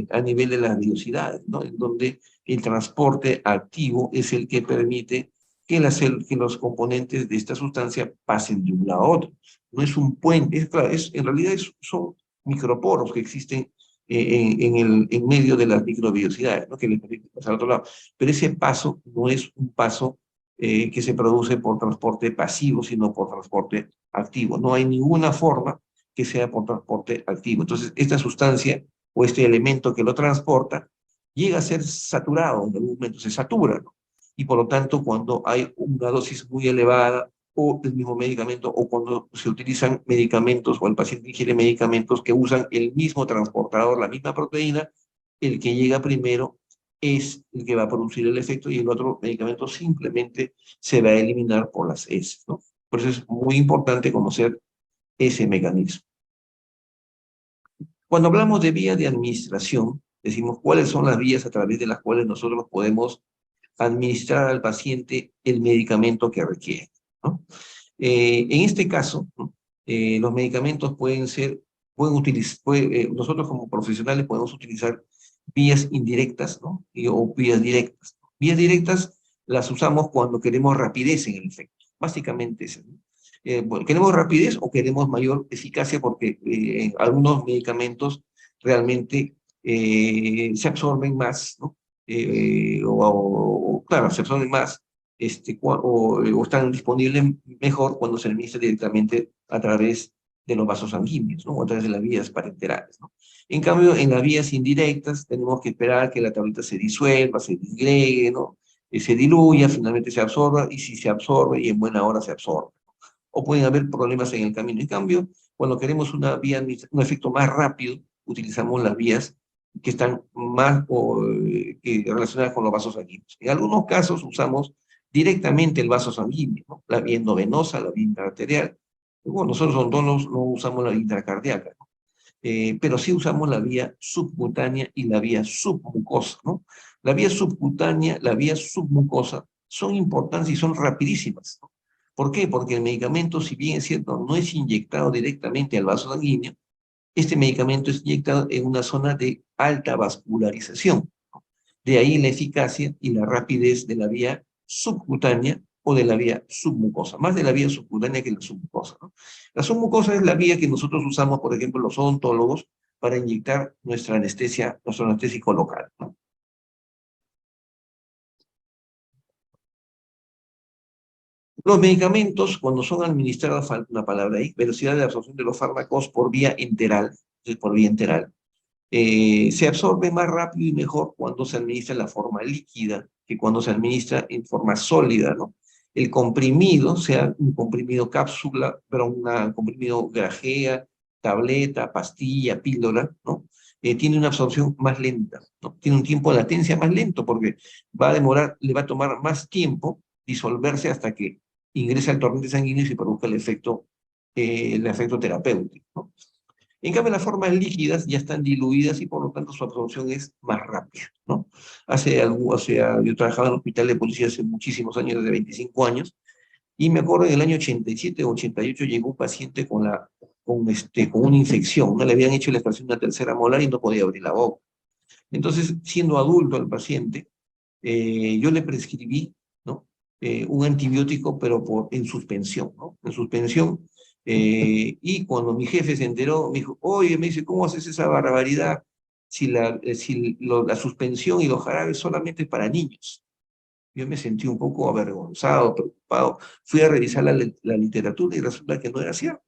[SPEAKER 1] a nivel de las velocidades, ¿no?, en donde el transporte activo es el que permite que los componentes de esta sustancia pasen de un lado a otro. No es un puente, claro, en realidad son microporos que existen en medio de las microvellosidades, ¿no?, que le permiten pasar al otro lado. Pero ese paso no es un paso que se produce por transporte pasivo, sino por transporte activo. No hay ninguna forma que sea por transporte activo. Entonces, esta sustancia o este elemento que lo transporta llega a ser saturado, en algún momento se satura, ¿no? Y por lo tanto, cuando hay una dosis muy elevada o el mismo medicamento, o cuando se utilizan medicamentos o el paciente ingiere medicamentos que usan el mismo transportador, la misma proteína, el que llega primero es el que va a producir el efecto y el otro medicamento simplemente se va a eliminar por las heces, ¿no? Por eso es muy importante conocer ese mecanismo. Cuando hablamos de vía de administración, decimos cuáles son las vías a través de las cuales nosotros podemos administrar al paciente el medicamento que requiere, ¿no? En este caso, ¿no?, los medicamentos nosotros como profesionales podemos utilizar vías indirectas, ¿no?, o vías directas. Vías directas las usamos cuando queremos rapidez en el efecto, básicamente eso, ¿no? Bueno, queremos rapidez o queremos mayor eficacia porque algunos medicamentos realmente se absorben más, ¿no? Claro, se absorben más o están disponibles mejor cuando se administra directamente a través de los vasos sanguíneos, ¿no?, o a través de las vías parenterales, ¿no? En cambio, en las vías indirectas tenemos que esperar que la tableta se disuelva, se disgregue, ¿no?, se diluya, finalmente se absorba, y si se absorbe, y en buena hora se absorbe. O pueden haber problemas en el camino. En cambio, cuando queremos un efecto más rápido, utilizamos las vías que están más que relacionadas con los vasos sanguíneos. En algunos casos usamos directamente el vaso sanguíneo, ¿no? La vía endovenosa, la vía intraarterial. Bueno, nosotros odontólogos no usamos la vía intracardíaca, ¿no? Pero sí usamos la vía subcutánea y la vía submucosa, ¿no? La vía subcutánea, la vía submucosa son importantes y son rapidísimas, ¿no? ¿Por qué? Porque el medicamento, si bien es cierto, no es inyectado directamente al vaso sanguíneo, este medicamento es inyectado en una zona de alta vascularización. De ahí la eficacia y la rapidez de la vía subcutánea o de la vía submucosa, más de la vía subcutánea que la submucosa, ¿no? La submucosa es la vía que nosotros usamos, por ejemplo, los odontólogos, para inyectar nuestra anestesia, nuestro anestésico local, ¿no? Los medicamentos, cuando son administrados, falta una palabra ahí, velocidad de absorción de los fármacos por vía enteral, por vía enteral, se absorbe más rápido y mejor cuando se administra en la forma líquida que cuando se administra en forma sólida, ¿no? El comprimido, sea un comprimido cápsula, pero un comprimido grajea, tableta, pastilla, píldora, ¿no? Tiene una absorción más lenta, ¿no? Tiene un tiempo de latencia más lento porque va a demorar, le va a tomar más tiempo disolverse hasta que ingrese al torrente sanguíneo y se produzca el efecto terapéutico, ¿no? En cambio, las formas líquidas ya están diluidas y por lo tanto su absorción es más rápida, ¿no? Yo trabajaba en el hospital de policía hace muchísimos años, desde 25 años, y me acuerdo en el año 87 o 88 llegó un paciente con una infección, ¿no? Le habían hecho la extracción de una tercera molar y no podía abrir la boca. Entonces, siendo adulto el paciente, yo le prescribí, ¿no? Un antibiótico, pero en suspensión, ¿no? En suspensión. Y cuando mi jefe se enteró, me dijo, oye, me dice, ¿cómo haces esa barbaridad si la suspensión y los jarabes solamente es para niños? Yo me sentí un poco avergonzado, preocupado. Fui a revisar la literatura y resulta que no era cierto.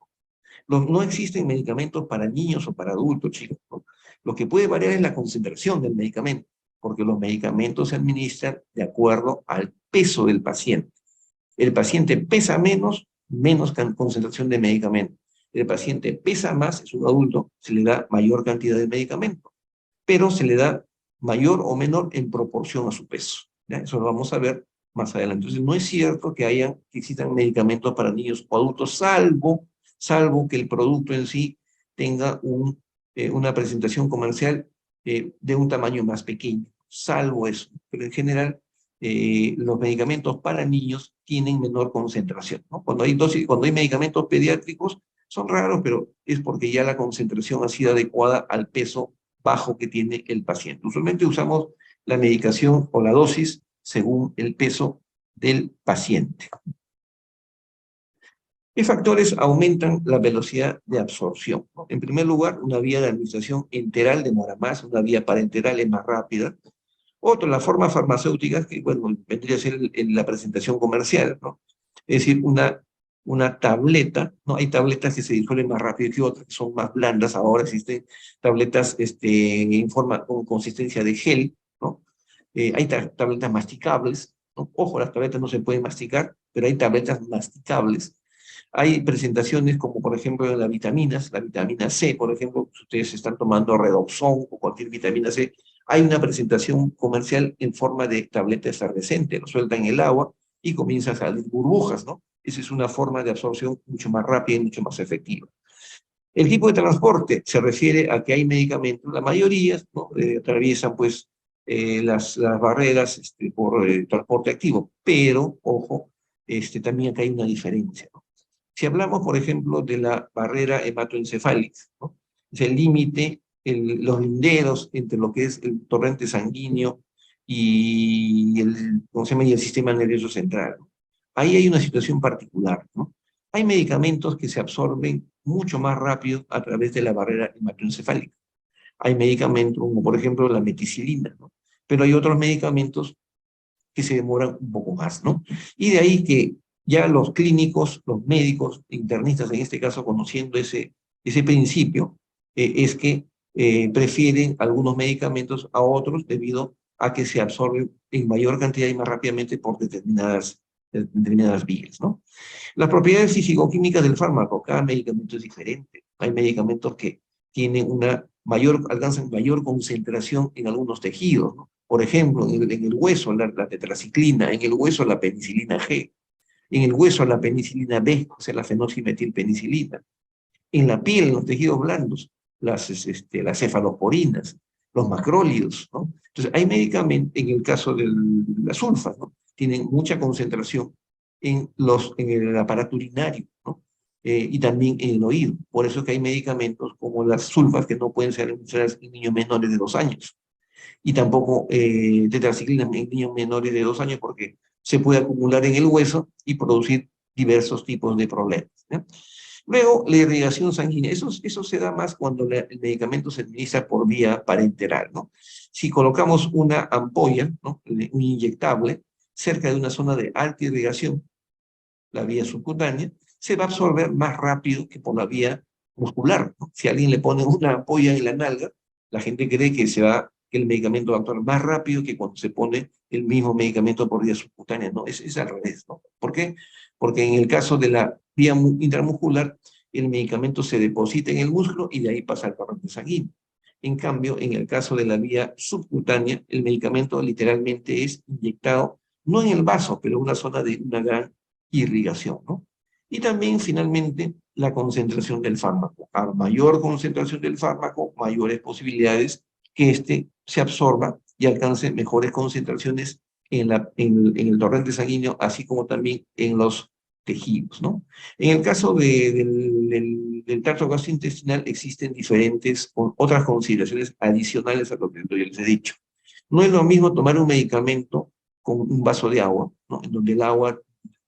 [SPEAKER 1] No existen medicamentos para niños o para adultos, chicos, ¿no? Lo que puede variar es la concentración del medicamento, porque los medicamentos se administran de acuerdo al peso del paciente. El paciente pesa menos, menos concentración de medicamento. El paciente pesa más, es un adulto, se le da mayor cantidad de medicamento, pero se le da mayor o menor en proporción a su peso, ¿ya? Eso lo vamos a ver más adelante. Entonces, no es cierto que existan medicamentos para niños o adultos, salvo que el producto en sí tenga una presentación comercial de un tamaño más pequeño, salvo eso. Pero en general, los medicamentos para niños tienen menor concentración, ¿no? Cuando hay medicamentos pediátricos, son raros, pero es porque ya la concentración ha sido adecuada al peso bajo que tiene el paciente. Usualmente usamos la medicación o la dosis según el peso del paciente. ¿Qué factores aumentan la velocidad de absorción? En primer lugar, una vía de administración enteral demora más, una vía parenteral es más rápida. Otro, las formas farmacéuticas, que bueno, vendría a ser en la presentación comercial, ¿no? Es decir, una tableta, ¿no? Hay tabletas que se disuelven más rápido que otras, que son más blandas. Ahora existen tabletas con consistencia de gel, ¿no? Hay tabletas masticables, ¿no? Ojo, las tabletas no se pueden masticar, pero hay tabletas masticables. Hay presentaciones como, por ejemplo, de las vitaminas, la vitamina C, por ejemplo, si ustedes están tomando Redoxon o cualquier vitamina C, hay una presentación comercial en forma de tableta efervescente, lo sueltan en el agua y comienzan a salir burbujas, ¿no? Esa es una forma de absorción mucho más rápida y mucho más efectiva. El tipo de transporte se refiere a que hay medicamentos, la mayoría, ¿no? Atraviesan pues las barreras por transporte activo, pero, ojo, también acá hay una diferencia, ¿no? Si hablamos, por ejemplo, de la barrera hematoencefálica, ¿no? Es el límite, los linderos entre lo que es el torrente sanguíneo y ¿cómo se llama? Y el sistema nervioso central, ¿no? Ahí hay una situación particular, ¿no? Hay medicamentos que se absorben mucho más rápido a través de la barrera hematoencefálica. Hay medicamentos como, por ejemplo, la meticilina, ¿no? Pero hay otros medicamentos que se demoran un poco más, ¿no? Y de ahí que ya los clínicos, los médicos, internistas en este caso, conociendo ese principio, es que prefieren algunos medicamentos a otros debido a que se absorben en mayor cantidad y más rápidamente por determinadas vías, ¿no? Las propiedades físico-químicas del fármaco, cada medicamento es diferente. Hay medicamentos que tienen una alcanzan mayor concentración en algunos tejidos, ¿no? Por ejemplo, en el hueso la tetraciclina, en el hueso la penicilina G, en el hueso la penicilina B, o sea, la fenoximetilpenicilina, en la piel, en los tejidos blandos, las cefalosporinas, los macrólidos, ¿no? Entonces, hay medicamentos, en el caso de las sulfas, ¿no? Tienen mucha concentración en el aparato urinario, ¿no? Y también en el oído. Por eso es que hay medicamentos como las sulfas que no pueden ser administradas en niños menores de 2 años. Y tampoco tetraciclina en niños menores de 2 años porque se puede acumular en el hueso y producir diversos tipos de problemas, ¿no? Luego, la irrigación sanguínea. Eso se da más cuando el medicamento se administra por vía parenteral, ¿no? Si colocamos una ampolla, ¿no? Un inyectable, cerca de una zona de alta irrigación, la vía subcutánea, se va a absorber más rápido que por la vía muscular, ¿no? Si a alguien le pone una ampolla en la nalga, la gente cree que el medicamento va a actuar más rápido que cuando se pone el mismo medicamento por vía subcutánea, ¿no? Es al revés, ¿no? ¿Por qué? Porque en el caso de la vía intramuscular, el medicamento se deposita en el músculo y de ahí pasa al torrente sanguíneo. En cambio, en el caso de la vía subcutánea, el medicamento literalmente es inyectado, no en el vaso, pero en una zona de una gran irrigación, ¿no? Y también, finalmente, la concentración del fármaco. A mayor concentración del fármaco, mayores posibilidades que éste se absorba y alcance mejores concentraciones en el torrente sanguíneo, así como también en los tejidos, ¿no? En el caso del tracto gastrointestinal existen otras consideraciones adicionales a lo que yo les he dicho. No es lo mismo tomar un medicamento con un vaso de agua, ¿no? En donde el agua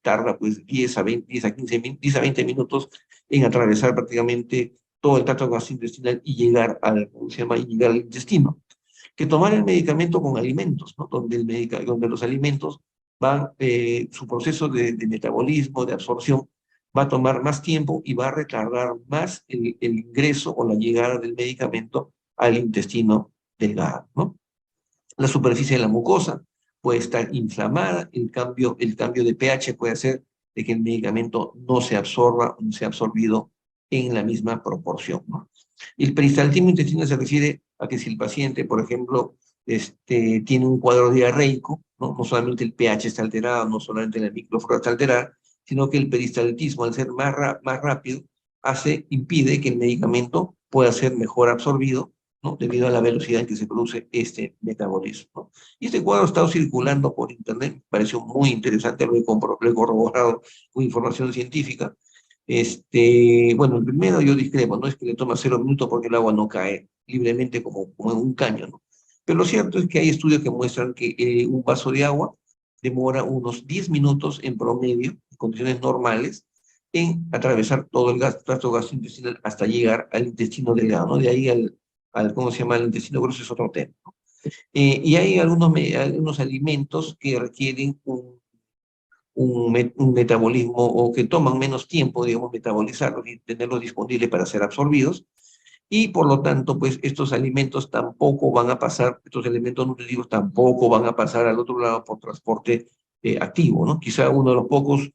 [SPEAKER 1] tarda pues 10 a 20, 10 a 15, 10 a 20 minutos en atravesar prácticamente todo el tracto gastrointestinal y llegar ¿cómo se llama? Y llegar al intestino, que tomar el medicamento con alimentos, ¿no? Donde los alimentos su proceso de metabolismo, de absorción, va a tomar más tiempo y va a retardar más el ingreso o la llegada del medicamento al intestino delgado, ¿no? La superficie de la mucosa puede estar inflamada, el cambio de pH puede hacer de que el medicamento no se absorba, no sea absorbido en la misma proporción, ¿no? El peristaltismo intestinal se refiere a que si el paciente, por ejemplo, tiene un cuadro diarreico, ¿no? No solamente el pH está alterado, no solamente la microflora está alterada, sino que el peristaltismo, al ser más rápido, impide que el medicamento pueda ser mejor absorbido, ¿no? Debido a la velocidad en que se produce este metabolismo, ¿no? Y este cuadro ha estado circulando por internet, me pareció muy interesante, lo he corroborado con información científica. Bueno, el primero yo discrepo, no es que le toma 0 minutos porque el agua no cae libremente como en un caño, ¿no? Pero lo cierto es que hay estudios que muestran que un vaso de agua demora unos 10 minutos en promedio, en condiciones normales, en atravesar todo el tracto gastrointestinal hasta llegar al intestino delgado, ¿no? De ahí ¿cómo se llama? El intestino grueso es otro tema, ¿no? Y hay algunos alimentos que requieren un metabolismo o que toman menos tiempo, digamos, metabolizarlos y tenerlos disponibles para ser absorbidos. Y por lo tanto, pues estos alimentos tampoco van a pasar, estos elementos nutritivos tampoco van a pasar al otro lado por transporte activo, ¿no? Quizá uno de los pocos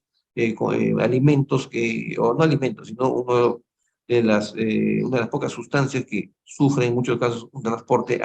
[SPEAKER 1] alimentos o no alimentos, sino una de las pocas sustancias que sufren en muchos casos un transporte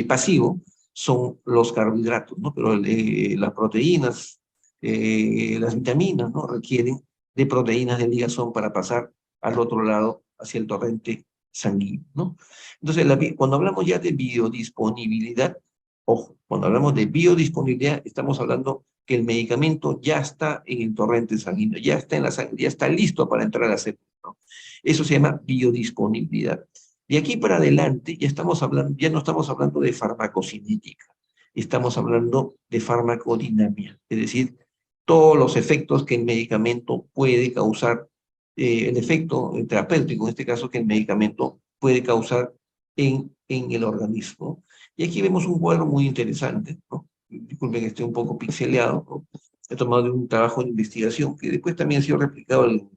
[SPEAKER 1] pasivo son los carbohidratos, ¿no? Pero las proteínas, las vitaminas, ¿no? Requieren de proteínas de ligazón para pasar al otro lado, hacia el torrente sanguíneo, ¿no? Entonces, cuando hablamos ya de biodisponibilidad, ojo, cuando hablamos de biodisponibilidad, estamos hablando que el medicamento ya está en el torrente sanguíneo, ya está en la sangre, ya está listo para entrar a la célula, ¿no? Eso se llama biodisponibilidad. De aquí para adelante ya no estamos hablando de farmacocinética, estamos hablando de farmacodinamia, es decir, todos los efectos que el medicamento puede causar, el efecto terapéutico, en este caso, que el medicamento puede causar en el organismo. Y aquí vemos un cuadro muy interesante, ¿no? Disculpen que esté un poco pixeleado, ¿no? He tomado de un trabajo de investigación que después también ha sido replicado en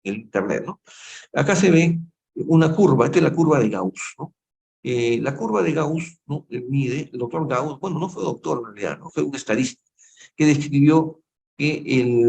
[SPEAKER 1] internet, ¿no? Acá se ve una curva, esta es la curva de Gauss, ¿no? La curva de Gauss, ¿no? Mide, el doctor Gauss, bueno, no fue doctor en realidad, ¿no? Fue un estadista que describió que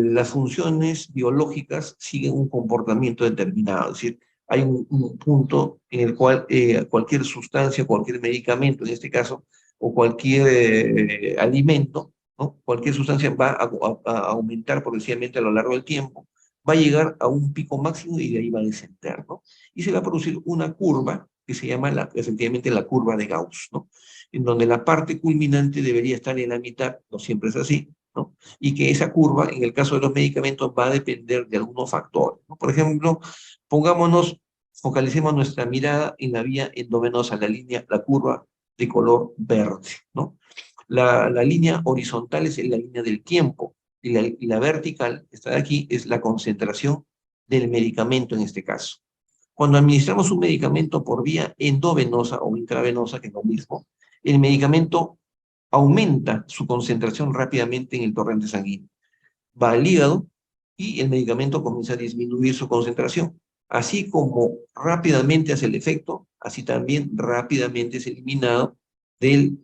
[SPEAKER 1] las funciones biológicas siguen un comportamiento determinado, es decir, hay un punto en el cual cualquier sustancia, cualquier medicamento en este caso, o cualquier alimento, ¿no? Cualquier sustancia va a aumentar progresivamente a lo largo del tiempo, va a llegar a un pico máximo y de ahí va a descender, ¿no? Y se va a producir una curva que se llama efectivamente la curva de Gauss, ¿no? En donde la parte culminante debería estar en la mitad, no siempre es así, ¿no? Y que esa curva, en el caso de los medicamentos, va a depender de algunos factores, ¿no? Por ejemplo, focalicemos nuestra mirada en la vía endovenosa, la línea, la curva de color verde, ¿no? La línea horizontal es la línea del tiempo, y la vertical, está aquí, es la concentración del medicamento en este caso. Cuando administramos un medicamento por vía endovenosa o intravenosa, que es lo mismo, el medicamento aumenta su concentración rápidamente en el torrente sanguíneo. Va al hígado y el medicamento comienza a disminuir su concentración. Así como rápidamente hace el efecto, así también rápidamente es eliminado del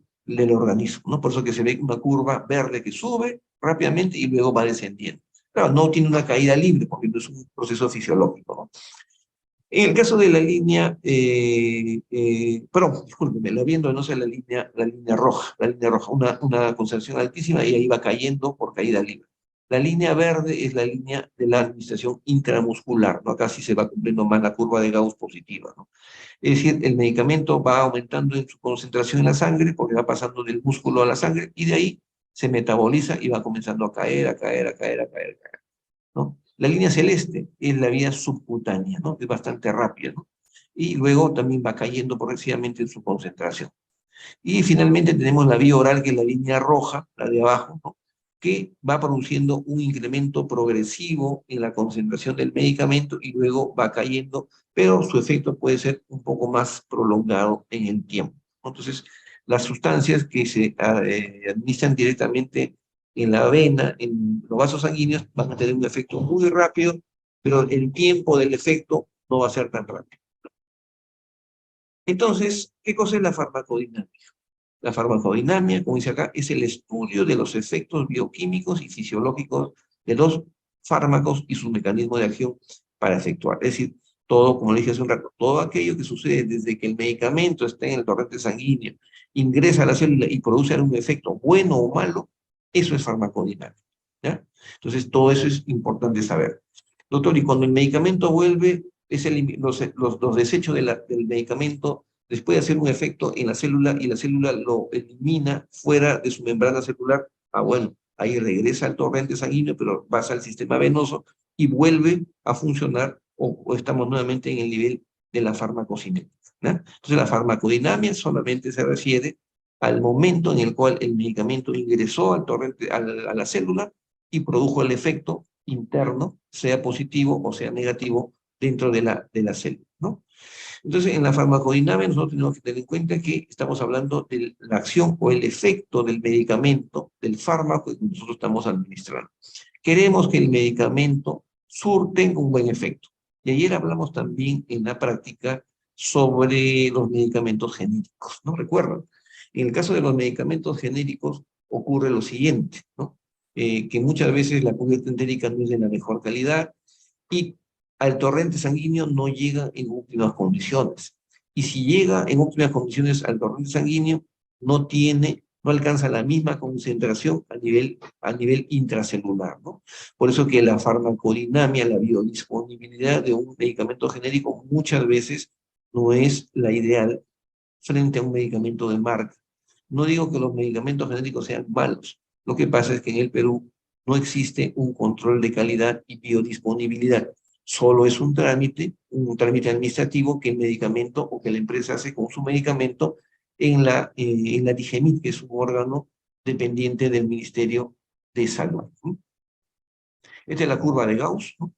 [SPEAKER 1] organismo, ¿no? Por eso que se ve una curva verde que sube rápidamente y luego va descendiendo. Claro, no tiene una caída libre porque no es un proceso fisiológico, ¿no? En el caso de la línea, perdón, discúlpeme, la viendo, no sé, la línea roja, una concentración altísima y ahí va cayendo por caída libre. La línea verde es la línea de la administración intramuscular, ¿no? Acá sí se va cumpliendo más la curva de Gauss positiva, ¿no? Es decir, el medicamento va aumentando en su concentración en la sangre porque va pasando del músculo a la sangre y de ahí se metaboliza y va comenzando a caer, a caer, a caer, a caer, a caer, ¿no? La línea celeste es la vía subcutánea, ¿no? Es bastante rápida, ¿no? Y luego también va cayendo progresivamente en su concentración. Y finalmente tenemos la vía oral, que es la línea roja, la de abajo, ¿no? Que va produciendo un incremento progresivo en la concentración del medicamento y luego va cayendo, pero su efecto puede ser un poco más prolongado en el tiempo. Entonces, las sustancias que se administran directamente en la vena, en los vasos sanguíneos, van a tener un efecto muy rápido, pero el tiempo del efecto no va a ser tan rápido. Entonces, ¿qué cosa es la farmacodinámica? La farmacodinamia, como dice acá, es el estudio de los efectos bioquímicos y fisiológicos de los fármacos y sus mecanismos de acción para efectuar. Es decir, todo, como le dije hace un rato, todo aquello que sucede desde que el medicamento está en el torrente sanguíneo, ingresa a la célula y produce algún efecto bueno o malo, eso es farmacodinámica, ¿ya? Entonces, todo eso es importante saber. Doctor, y cuando el medicamento vuelve, los desechos del medicamento después de hacer un efecto en la célula y la célula lo elimina fuera de su membrana celular, bueno, ahí regresa al torrente sanguíneo, pero pasa al sistema venoso y vuelve a funcionar o estamos nuevamente en el nivel de la farmacocinética, ¿no? Entonces la farmacodinamia solamente se refiere al momento en el cual el medicamento ingresó al torrente, a la célula y produjo el efecto interno, sea positivo o sea negativo, dentro de la célula, ¿no? Entonces, en la farmacodinámica nosotros tenemos que tener en cuenta que estamos hablando de la acción o el efecto del medicamento, del fármaco que nosotros estamos administrando. Queremos que el medicamento tenga un buen efecto. Y ayer hablamos también en la práctica sobre los medicamentos genéricos, ¿no? ¿Recuerdan? En el caso de los medicamentos genéricos ocurre lo siguiente, ¿no? Que muchas veces la cubierta entérica no es de la mejor calidad y al torrente sanguíneo no llega en óptimas condiciones. Y si llega en óptimas condiciones al torrente sanguíneo, no alcanza la misma concentración a nivel intracelular, ¿no? Por eso que la farmacodinamia, la biodisponibilidad de un medicamento genérico muchas veces no es la ideal frente a un medicamento de marca. No digo que los medicamentos genéricos sean malos. Lo que pasa es que en el Perú no existe un control de calidad y biodisponibilidad. Solo es un trámite administrativo que el medicamento o que la empresa hace con su medicamento en la DIGEMIT, que es un órgano dependiente del Ministerio de Salud. Esta es la curva de Gauss, ¿no?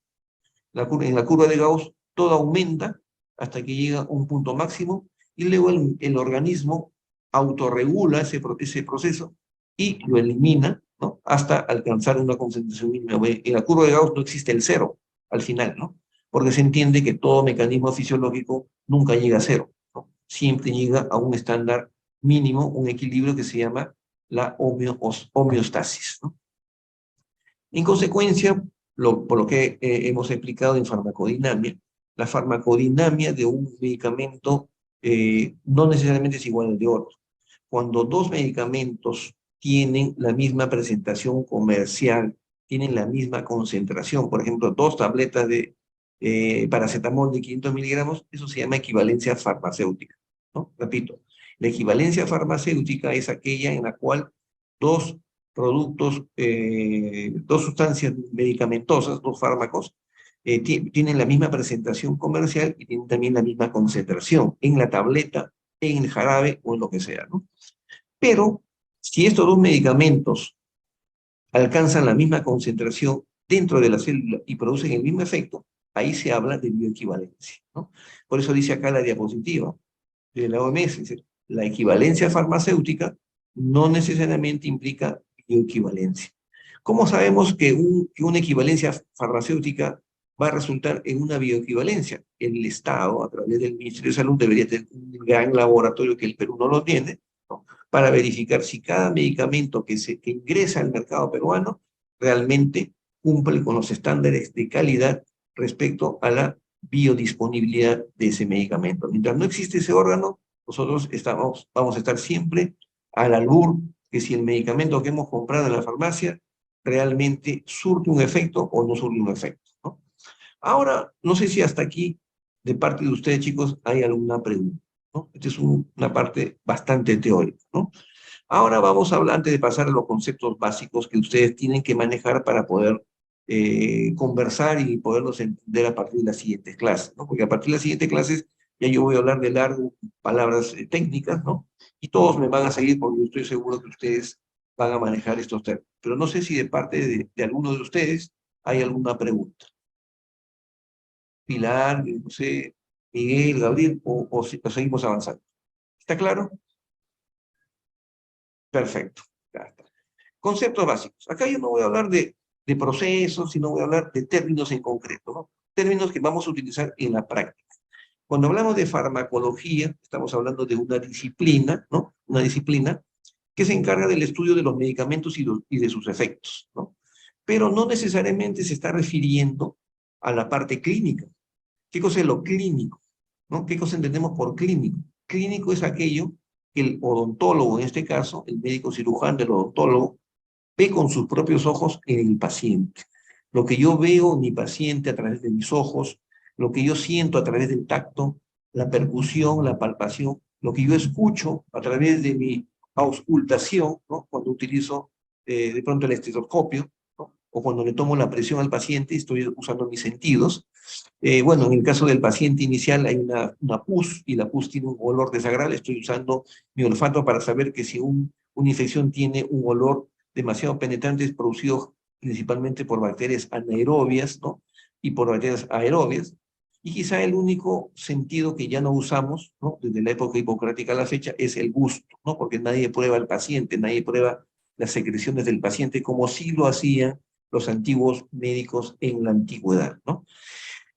[SPEAKER 1] En la curva de Gauss todo aumenta hasta que llega a un punto máximo y luego el organismo autorregula ese proceso y lo elimina, ¿no? Hasta alcanzar una concentración mínima. En la curva de Gauss no existe el cero al final, ¿no? Porque se entiende que todo mecanismo fisiológico nunca llega a cero, ¿no? Siempre llega a un estándar mínimo, un equilibrio que se llama la homeostasis, ¿no? En consecuencia, por lo que hemos explicado en farmacodinamia, la farmacodinamia de un medicamento no necesariamente es igual al de otro. Cuando dos medicamentos tienen la misma presentación comercial, tienen la misma concentración, por ejemplo, dos tabletas de paracetamol de 500 miligramos, eso se llama equivalencia farmacéutica, ¿no? Repito, la equivalencia farmacéutica es aquella en la cual dos productos, dos sustancias medicamentosas, dos fármacos, tienen la misma presentación comercial y tienen también la misma concentración en la tableta, en el jarabe o en lo que sea, ¿no? Pero si estos dos medicamentos alcanzan la misma concentración dentro de la célula y producen el mismo efecto, ahí se habla de bioequivalencia, ¿no? Por eso dice acá la diapositiva de la OMS, dice, la equivalencia farmacéutica no necesariamente implica bioequivalencia. ¿Cómo sabemos que una equivalencia farmacéutica va a resultar en una bioequivalencia? El Estado, a través del Ministerio de Salud, debería tener un gran laboratorio que el Perú no lo tiene, ¿no? Para verificar si cada medicamento que ingresa al mercado peruano realmente cumple con los estándares de calidad respecto a la biodisponibilidad de ese medicamento. Mientras no existe ese órgano, nosotros vamos a estar siempre al albur que si el medicamento que hemos comprado en la farmacia realmente surte un efecto o no surte un efecto, ¿no? Ahora, no sé si hasta aquí, de parte de ustedes, chicos, hay alguna pregunta, ¿no? Esta es una parte bastante teórica, ¿no? Ahora vamos a hablar, antes de pasar a los conceptos básicos que ustedes tienen que manejar para poder conversar y poderlos entender a partir de las siguientes clases, ¿no? Porque a partir de las siguientes clases ya yo voy a hablar de largo palabras técnicas, ¿no? Y todos me van a seguir porque yo estoy seguro que ustedes van a manejar estos términos. Pero no sé si de parte de alguno de ustedes hay alguna pregunta. Pilar, no sé, Miguel, Gabriel, o seguimos avanzando. ¿Está claro? Perfecto. Ya está. Conceptos básicos. Acá yo no voy a hablar de procesos, sino voy a hablar de términos en concreto, ¿no? Términos que vamos a utilizar en la práctica. Cuando hablamos de farmacología, estamos hablando de una disciplina, ¿no? Una disciplina que se encarga del estudio de los medicamentos y de sus efectos, ¿no? Pero no necesariamente se está refiriendo a la parte clínica. ¿Qué cosa es lo clínico? ¿No? ¿Qué cosa entendemos por clínico? Clínico es aquello que el odontólogo, en este caso, el médico cirujano del odontólogo, ve con sus propios ojos en el paciente. Lo que yo veo en mi paciente a través de mis ojos, lo que yo siento a través del tacto, la percusión, la palpación, lo que yo escucho a través de mi auscultación, ¿no? Cuando utilizo de pronto el estetoscopio, ¿no? O cuando le tomo la presión al paciente, estoy usando mis sentidos. Bueno, en el caso del paciente inicial hay una pus y la pus tiene un olor desagradable, estoy usando mi olfato para saber que si una infección tiene un olor demasiado penetrantes producidos principalmente por bacterias anaerobias, ¿no? Y por bacterias aerobias. Y quizá el único sentido que ya no usamos, ¿no? Desde la época hipocrática a la fecha, es el gusto, ¿no? Porque nadie prueba al paciente, nadie prueba las secreciones del paciente como sí lo hacían los antiguos médicos en la antigüedad, ¿no?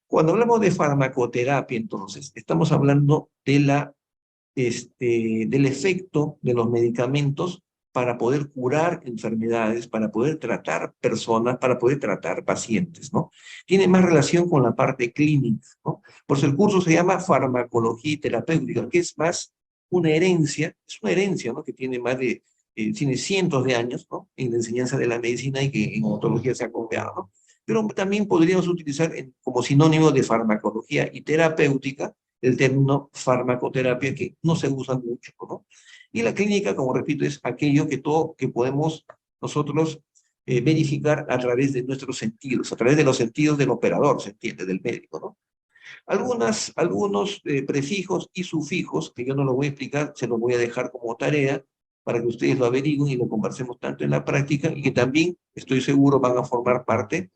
[SPEAKER 1] Cuando hablamos de farmacoterapia, entonces, estamos hablando del efecto de los medicamentos para poder curar enfermedades, para poder tratar personas, para poder tratar pacientes, ¿no? Tiene más relación con la parte clínica, ¿no? Por eso el curso se llama farmacología y terapéutica, que es más es una herencia, ¿no? Que tiene tiene cientos de años, ¿no? En la enseñanza de la medicina y que en odontología se ha copiado, ¿no? Pero también podríamos utilizar como sinónimo de farmacología y terapéutica el término farmacoterapia, que no se usa mucho, ¿no? Y la clínica, como repito, es aquello que podemos nosotros verificar a través de nuestros sentidos, a través de los sentidos del operador, se entiende, del médico, ¿no? Algunos prefijos y sufijos, que yo no lo voy a explicar, se los voy a dejar como tarea para que ustedes lo averigüen y lo conversemos tanto en la práctica y que también, estoy seguro, van a formar parte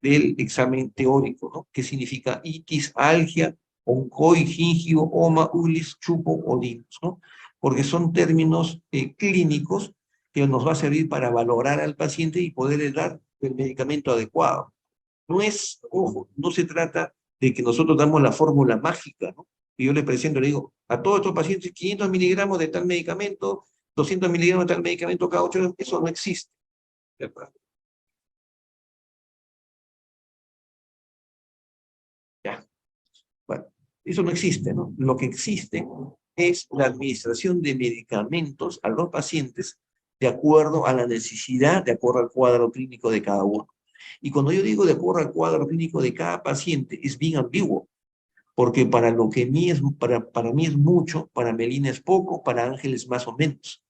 [SPEAKER 1] del examen teórico, ¿no? ¿Qué significa itis, algia, oncoi, gingio, oma, ulis, chupo o dinos, ¿no? Porque son términos clínicos que nos va a servir para valorar al paciente y poderle dar el medicamento adecuado. Ojo, no se trata de que nosotros damos la fórmula mágica, ¿no? Y yo le presento, le digo, a todos estos pacientes 500 miligramos de tal medicamento, 200 miligramos de tal medicamento cada 8 horas, eso no existe, ¿verdad? Ya. Eso no existe, ¿no? Lo que existe es la administración de medicamentos a los pacientes de acuerdo a la necesidad, de acuerdo al cuadro clínico de cada uno. Y cuando yo digo de acuerdo al cuadro clínico de cada paciente, es bien ambiguo, porque para lo que para mí es mucho, para Melina es poco, para Ángel es más o menos.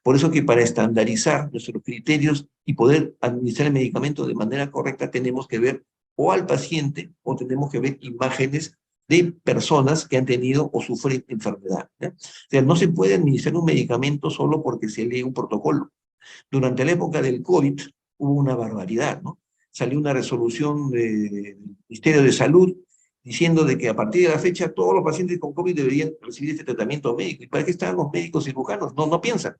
[SPEAKER 1] Por eso que para estandarizar nuestros criterios y poder administrar el medicamento de manera correcta, tenemos que ver o al paciente o tenemos que ver imágenes de personas que han tenido o sufren enfermedad, ¿ya? O sea, no se puede administrar un medicamento solo porque se lee un protocolo. Durante la época del COVID hubo una barbaridad, ¿no? Salió una resolución del Ministerio de Salud diciendo de que a partir de la fecha todos los pacientes con COVID deberían recibir este tratamiento médico. ¿Y para qué están los médicos cirujanos? No, no piensan.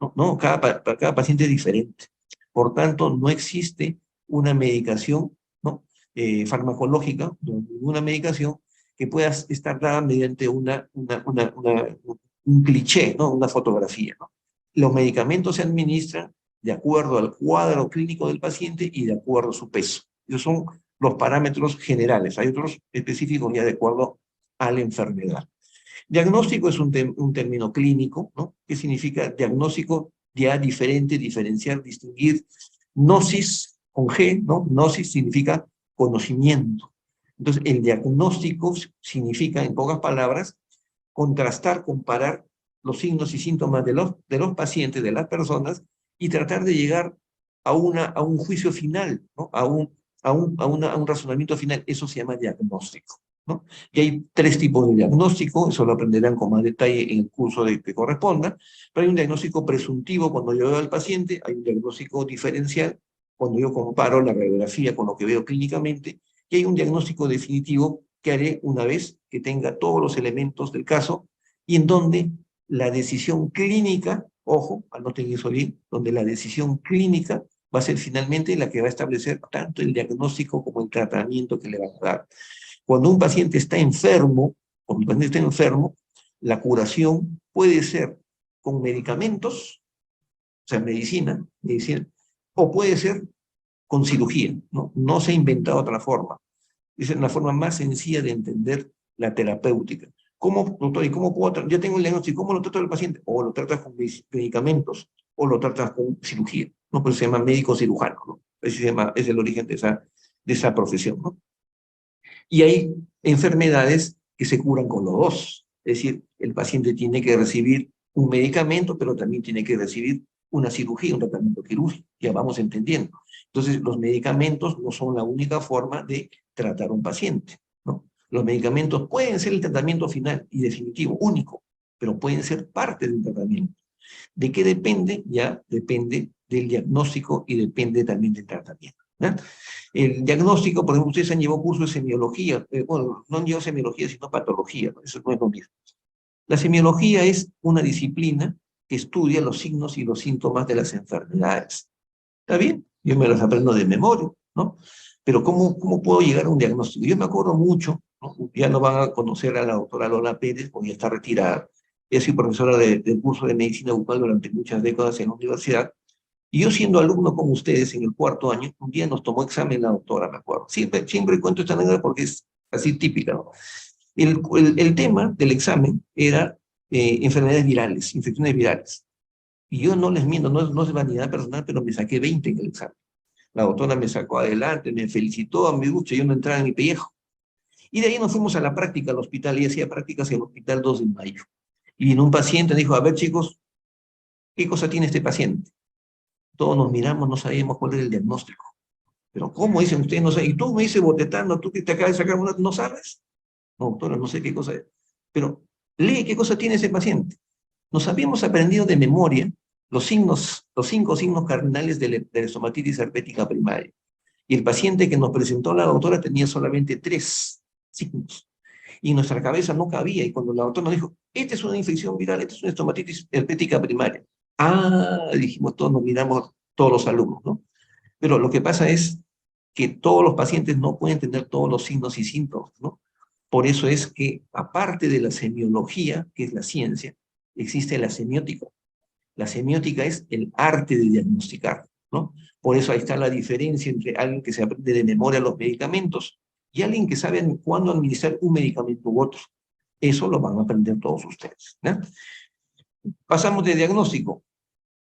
[SPEAKER 1] No, no, cada paciente es diferente. Por tanto, no existe una medicación, ¿no? Farmacológica, no, ninguna medicación que pueda estar dada mediante un cliché, ¿no? Una fotografía, ¿no? Los medicamentos se administran de acuerdo al cuadro clínico del paciente y de acuerdo a su peso. Esos son los parámetros generales. Hay otros específicos ya de acuerdo a la enfermedad. Diagnóstico es un término clínico, ¿no? ¿Qué significa diagnóstico? Ya diferente, diferenciar, distinguir. Gnosis con G, ¿no? Gnosis significa conocimiento. Entonces, el diagnóstico significa, en pocas palabras, contrastar, comparar los signos y síntomas de los pacientes, de las personas, y tratar de llegar a un juicio final, ¿no? A un razonamiento final. Eso se llama diagnóstico, ¿no? Y hay tres tipos de diagnóstico, eso lo aprenderán con más detalle en el curso que corresponda, pero hay un diagnóstico presuntivo cuando yo veo al paciente, hay un diagnóstico diferencial cuando yo comparo la radiografía con lo que veo clínicamente, y hay un diagnóstico definitivo que haré una vez que tenga todos los elementos del caso y en donde la decisión clínica, ojo, anoten eso bien, donde la decisión clínica va a ser finalmente la que va a establecer tanto el diagnóstico como el tratamiento que le va a dar. Cuando un paciente está enfermo, la curación puede ser con medicamentos, o sea, medicina, o puede ser con cirugía, ¿no? No se ha inventado otra forma. Esa es la forma más sencilla de entender la terapéutica. ¿Cómo, doctor, y cómo puedo tratar? Ya tengo el diagnóstico, ¿cómo lo trato al paciente? O lo tratas con medicamentos, o lo tratas con cirugía, ¿no? Pues se llama médico cirujano, ¿no? Es el origen de esa profesión, ¿no? Y hay enfermedades que se curan con los dos. Es decir, el paciente tiene que recibir un medicamento, pero también tiene que recibir una cirugía, un tratamiento quirúrgico. Ya vamos entendiendo. Entonces, los medicamentos no son la única forma de tratar a un paciente, ¿no? Los medicamentos pueden ser el tratamiento final y definitivo, único, pero pueden ser parte de un tratamiento. ¿De qué depende? Ya depende del diagnóstico y depende también del tratamiento, ¿ya? El diagnóstico, por ejemplo, ustedes han llevado curso de semiología, bueno, no han llevado semiología, sino patología, ¿no? Eso no es lo mismo. La semiología es una disciplina que estudia los signos y los síntomas de las enfermedades. ¿Está bien? Yo me los aprendo de memoria, ¿no? Pero ¿cómo puedo llegar a un diagnóstico? Yo me acuerdo mucho, ¿no? Ya no van a conocer a la doctora Lola Pérez, porque ya está retirada. Ella ha sido profesora del curso de medicina bucal durante muchas décadas en la universidad. Y yo siendo alumno como ustedes en el cuarto año, un día nos tomó examen la doctora, me acuerdo. Siempre cuento esta anécdota porque es así típica, ¿no? El tema del examen era enfermedades virales, infecciones virales. Y yo no les miento, no es vanidad personal, pero me saqué 20 en el examen. La doctora me sacó adelante, me felicitó, a mi gusto, yo no entraba en mi pellejo. Y de ahí nos fuimos a la práctica al hospital, y hacía prácticas en el hospital 2 de mayo. Y vino un paciente, dijo, a ver chicos, ¿qué cosa tiene este paciente? Todos nos miramos, no sabíamos cuál era el diagnóstico. Pero ¿cómo dicen ustedes? No saben. Y tú me dices botetando, tú que te acabas de sacar una, ¿no sabes? No, doctora, no sé qué cosa es. Pero lee qué cosa tiene ese paciente. Nos habíamos aprendido de memoria los 5 signos cardinales de la estomatitis herpética primaria. Y el paciente que nos presentó la doctora tenía solamente 3 signos. Y en nuestra cabeza no cabía. Y cuando la doctora nos dijo, esta es una infección viral, esta es una estomatitis herpética primaria. Ah, dijimos todos, nos miramos todos los alumnos, ¿no? Pero lo que pasa es que todos los pacientes no pueden tener todos los signos y síntomas, ¿no? Por eso es que, aparte de la semiología, que es la ciencia, existe la semiótica. La semiótica es el arte de diagnosticar, ¿no? Por eso ahí está la diferencia entre alguien que se aprende de memoria los medicamentos y alguien que sabe cuándo administrar un medicamento u otro. Eso lo van a aprender todos ustedes, ¿no? Pasamos de diagnóstico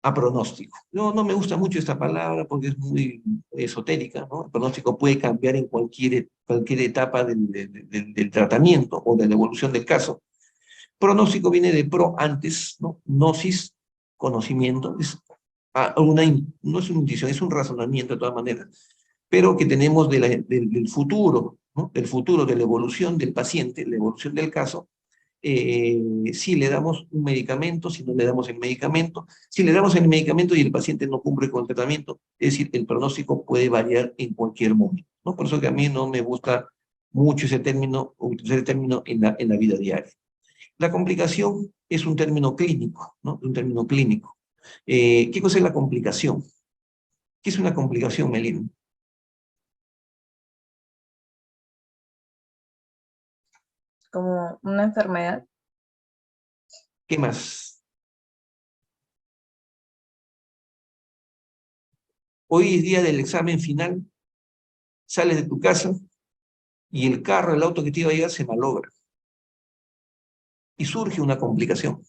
[SPEAKER 1] a pronóstico. No me gusta mucho esta palabra porque es muy esotérica, ¿no? El pronóstico puede cambiar en cualquier etapa del tratamiento o de la evolución del caso. Pronóstico viene de pro antes, ¿no? Gnosis, conocimiento, no es una intuición, es un razonamiento de todas maneras, pero que tenemos del futuro, ¿no? Del futuro, de la evolución del paciente, la evolución del caso, si le damos un medicamento, si no le damos el medicamento, si le damos el medicamento y el paciente no cumple con el tratamiento, es decir, el pronóstico puede variar en cualquier momento, ¿no? Por eso que a mí no me gusta mucho ese término, utilizar el término en la vida diaria. La complicación es un término clínico, ¿no? Un término clínico. ¿Qué cosa es la complicación? ¿Qué es una complicación, Melina?
[SPEAKER 2] Como una enfermedad.
[SPEAKER 1] ¿Qué más? Hoy es día del examen final, sales de tu casa y el carro, el auto que te iba a llegar se malogra. Y surge una complicación.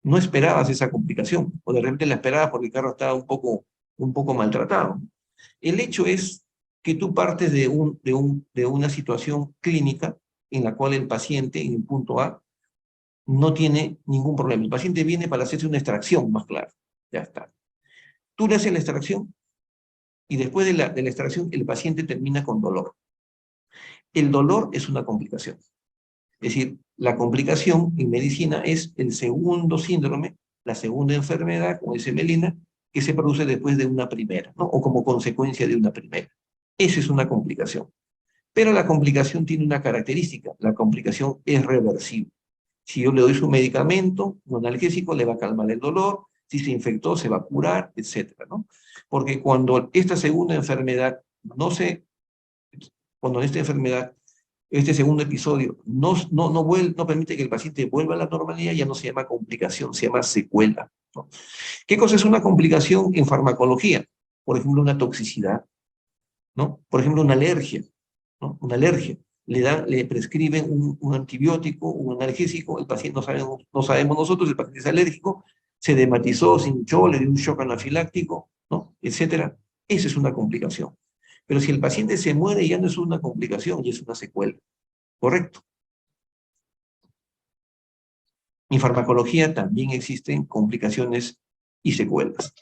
[SPEAKER 1] No esperabas esa complicación, o de repente la esperabas porque el carro estaba un poco maltratado. El hecho es que tú partes de una situación clínica en la cual el paciente, en el punto A, no tiene ningún problema. El paciente viene para hacerse una extracción, más claro. Ya está. Tú le haces la extracción y después de la extracción el paciente termina con dolor. El dolor es una complicación. Es decir, la complicación en medicina es el segundo síndrome, la segunda enfermedad, como dice Melina, que se produce después de una primera, ¿no? O como consecuencia de una primera. Esa es una complicación. Pero la complicación tiene una característica, la complicación es reversible. Si yo le doy su medicamento, un analgésico, le va a calmar el dolor, si se infectó, se va a curar, etcétera, ¿no? Porque cuando esta segunda enfermedad cuando esta enfermedad, este segundo episodio, no permite que el paciente vuelva a la normalidad, ya no se llama complicación, se llama secuela, ¿no? ¿Qué cosa es una complicación en farmacología? Por ejemplo, una toxicidad, ¿no? Por ejemplo, una alergia, ¿no? Una alergia. Le prescriben un antibiótico, un analgésico, el paciente no sabemos nosotros, el paciente es alérgico, se dermatizó, se hinchó, le dio un shock anafiláctico, ¿no? Etcétera. Esa es una complicación. Pero si el paciente se muere, ya no es una complicación, ya es una secuela. ¿Correcto? En farmacología también existen complicaciones y secuelas.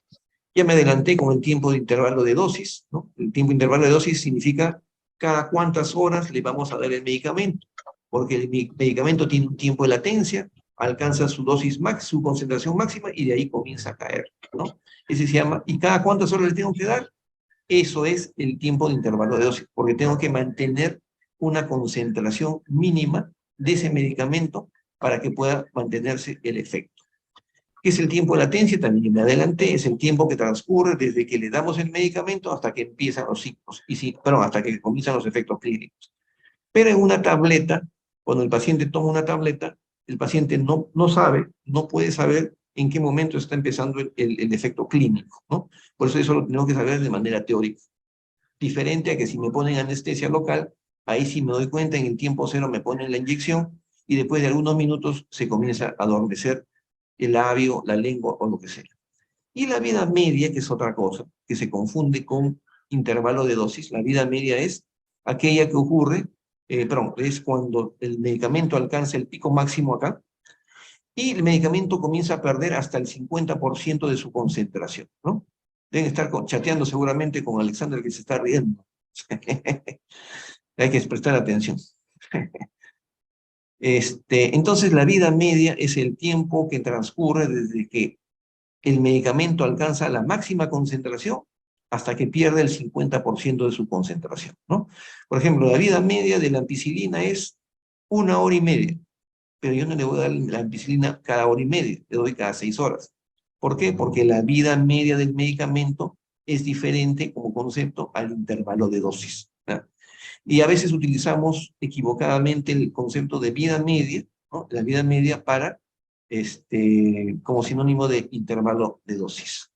[SPEAKER 1] Ya me adelanté con el tiempo de intervalo de dosis, ¿no? El tiempo de intervalo de dosis significa cada cuántas horas le vamos a dar el medicamento, porque el medicamento tiene un tiempo de latencia, alcanza su dosis su concentración máxima y de ahí comienza a caer, ¿no? Ese se llama, ¿y cada cuántas horas le tengo que dar? Eso es el tiempo de intervalo de dosis, porque tengo que mantener una concentración mínima de ese medicamento para que pueda mantenerse el efecto. ¿Qué es el tiempo de latencia? También me adelanté, es el tiempo que transcurre desde que le damos el medicamento hasta que empiezan los signos, hasta que comienzan los efectos clínicos. Pero en una tableta, cuando el paciente toma una tableta, el paciente no sabe, no puede saber en qué momento está empezando el efecto clínico, ¿no? Por eso lo tenemos que saber de manera teórica. Diferente a que si me ponen anestesia local, ahí sí me doy cuenta, en el tiempo cero me ponen la inyección y después de algunos minutos se comienza a adormecer el labio, la lengua o lo que sea. Y la vida media, que es otra cosa, que se confunde con intervalo de dosis, la vida media es aquella que ocurre, es cuando el medicamento alcanza el pico máximo acá, y el medicamento comienza a perder hasta el 50% de su concentración, ¿no? Deben estar chateando seguramente con Alexander, que se está riendo. Hay que prestar atención. Entonces, la vida media es el tiempo que transcurre desde que el medicamento alcanza la máxima concentración hasta que pierde el 50% de su concentración, ¿no? Por ejemplo, la vida media de la ampicilina es 1 hora y media, pero yo no le voy a dar la ampicilina cada hora y media, le doy cada 6 horas. ¿Por qué? Porque la vida media del medicamento es diferente como concepto al intervalo de dosis, ¿no? Y a veces utilizamos equivocadamente el concepto de vida media, ¿no? La vida media como sinónimo de intervalo de dosis.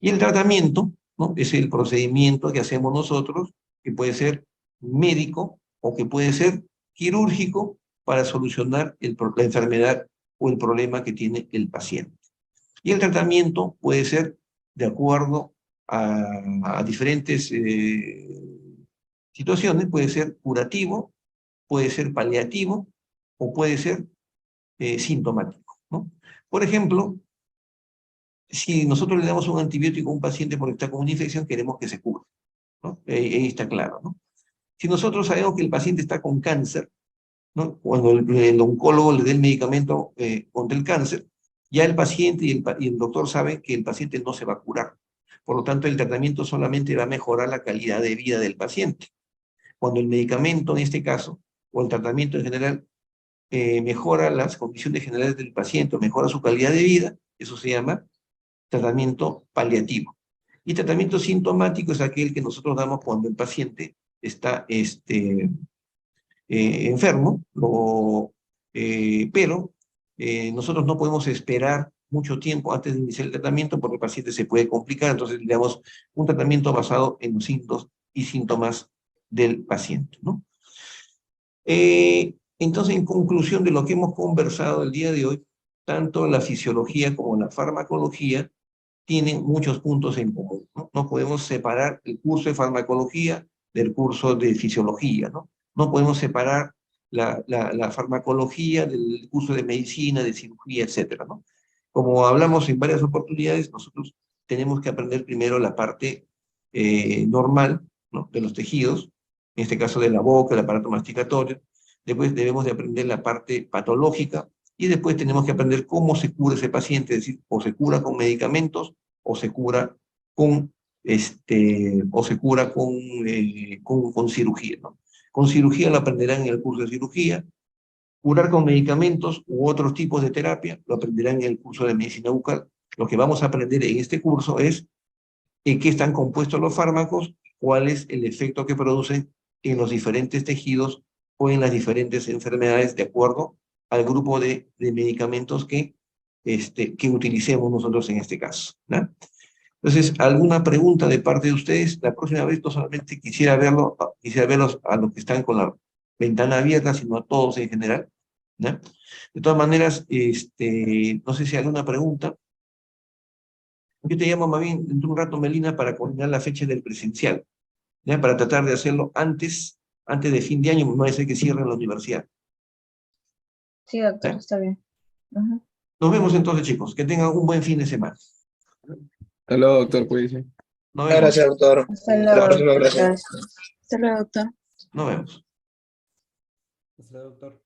[SPEAKER 1] Y el tratamiento, ¿no? Es el procedimiento que hacemos nosotros, que puede ser médico o que puede ser quirúrgico para solucionar la enfermedad o el problema que tiene el paciente. Y el tratamiento puede ser de acuerdo a diferentes situaciones, puede ser curativo, puede ser paliativo o puede ser sintomático, ¿no? Por ejemplo, si nosotros le damos un antibiótico a un paciente porque está con una infección, queremos que se cure, ¿no? Ahí está claro, ¿no? Si nosotros sabemos que el paciente está con cáncer, ¿no? Cuando el oncólogo le dé el medicamento contra el cáncer, ya el paciente y el doctor saben que el paciente no se va a curar. Por lo tanto, el tratamiento solamente va a mejorar la calidad de vida del paciente. Cuando el medicamento, en este caso, o el tratamiento en general, mejora las condiciones generales del paciente, mejora su calidad de vida, eso se llama tratamiento paliativo. Y tratamiento sintomático es aquel que nosotros damos cuando el paciente está enfermo, pero nosotros no podemos esperar mucho tiempo antes de iniciar el tratamiento porque el paciente se puede complicar, entonces le damos un tratamiento basado en los signos y síntomas del paciente, ¿no? Entonces, en conclusión de lo que hemos conversado el día de hoy, tanto la fisiología como la farmacología tienen muchos puntos en común, ¿no? No podemos separar el curso de farmacología del curso de fisiología, ¿no? No podemos separar la farmacología del curso de medicina, de cirugía, etcétera, ¿no? Como hablamos en varias oportunidades, nosotros tenemos que aprender primero la parte normal, ¿no? De los tejidos, en este caso de la boca, el aparato masticatorio. Después debemos de aprender la parte patológica y después tenemos que aprender cómo se cura ese paciente, es decir, o se cura con medicamentos o se cura con, con cirugía, ¿no? Con cirugía lo aprenderán en el curso de cirugía, curar con medicamentos u otros tipos de terapia lo aprenderán en el curso de medicina bucal. Lo que vamos a aprender en este curso es en qué están compuestos los fármacos, cuál es el efecto que producen en los diferentes tejidos o en las diferentes enfermedades de acuerdo al grupo de medicamentos que utilicemos nosotros en este caso, ¿no? Entonces, ¿alguna pregunta de parte de ustedes? La próxima vez no solamente quisiera verlos a los que están con la ventana abierta, sino a todos en general, ¿no? De todas maneras, no sé si hay alguna pregunta. Yo te llamo más bien dentro de un rato, Melina, para coordinar la fecha del presencial, ¿ya? Para tratar de hacerlo antes de fin de año, no va a ser que cierren la universidad.
[SPEAKER 2] Sí, doctor,
[SPEAKER 1] ¿Ya?
[SPEAKER 2] está bien. Ujú.
[SPEAKER 1] Nos vemos entonces, chicos. Que tengan un buen fin de semana.
[SPEAKER 3] Hasta luego, doctor, cuídese.
[SPEAKER 1] Nos
[SPEAKER 4] Gracias,
[SPEAKER 1] vemos.
[SPEAKER 4] doctor.
[SPEAKER 2] Hasta
[SPEAKER 4] Hasta la
[SPEAKER 2] luego.
[SPEAKER 4] próxima, gracias.
[SPEAKER 2] Gracias. Hasta luego, doctor.
[SPEAKER 1] Nos vemos.
[SPEAKER 3] Hasta luego, doctor.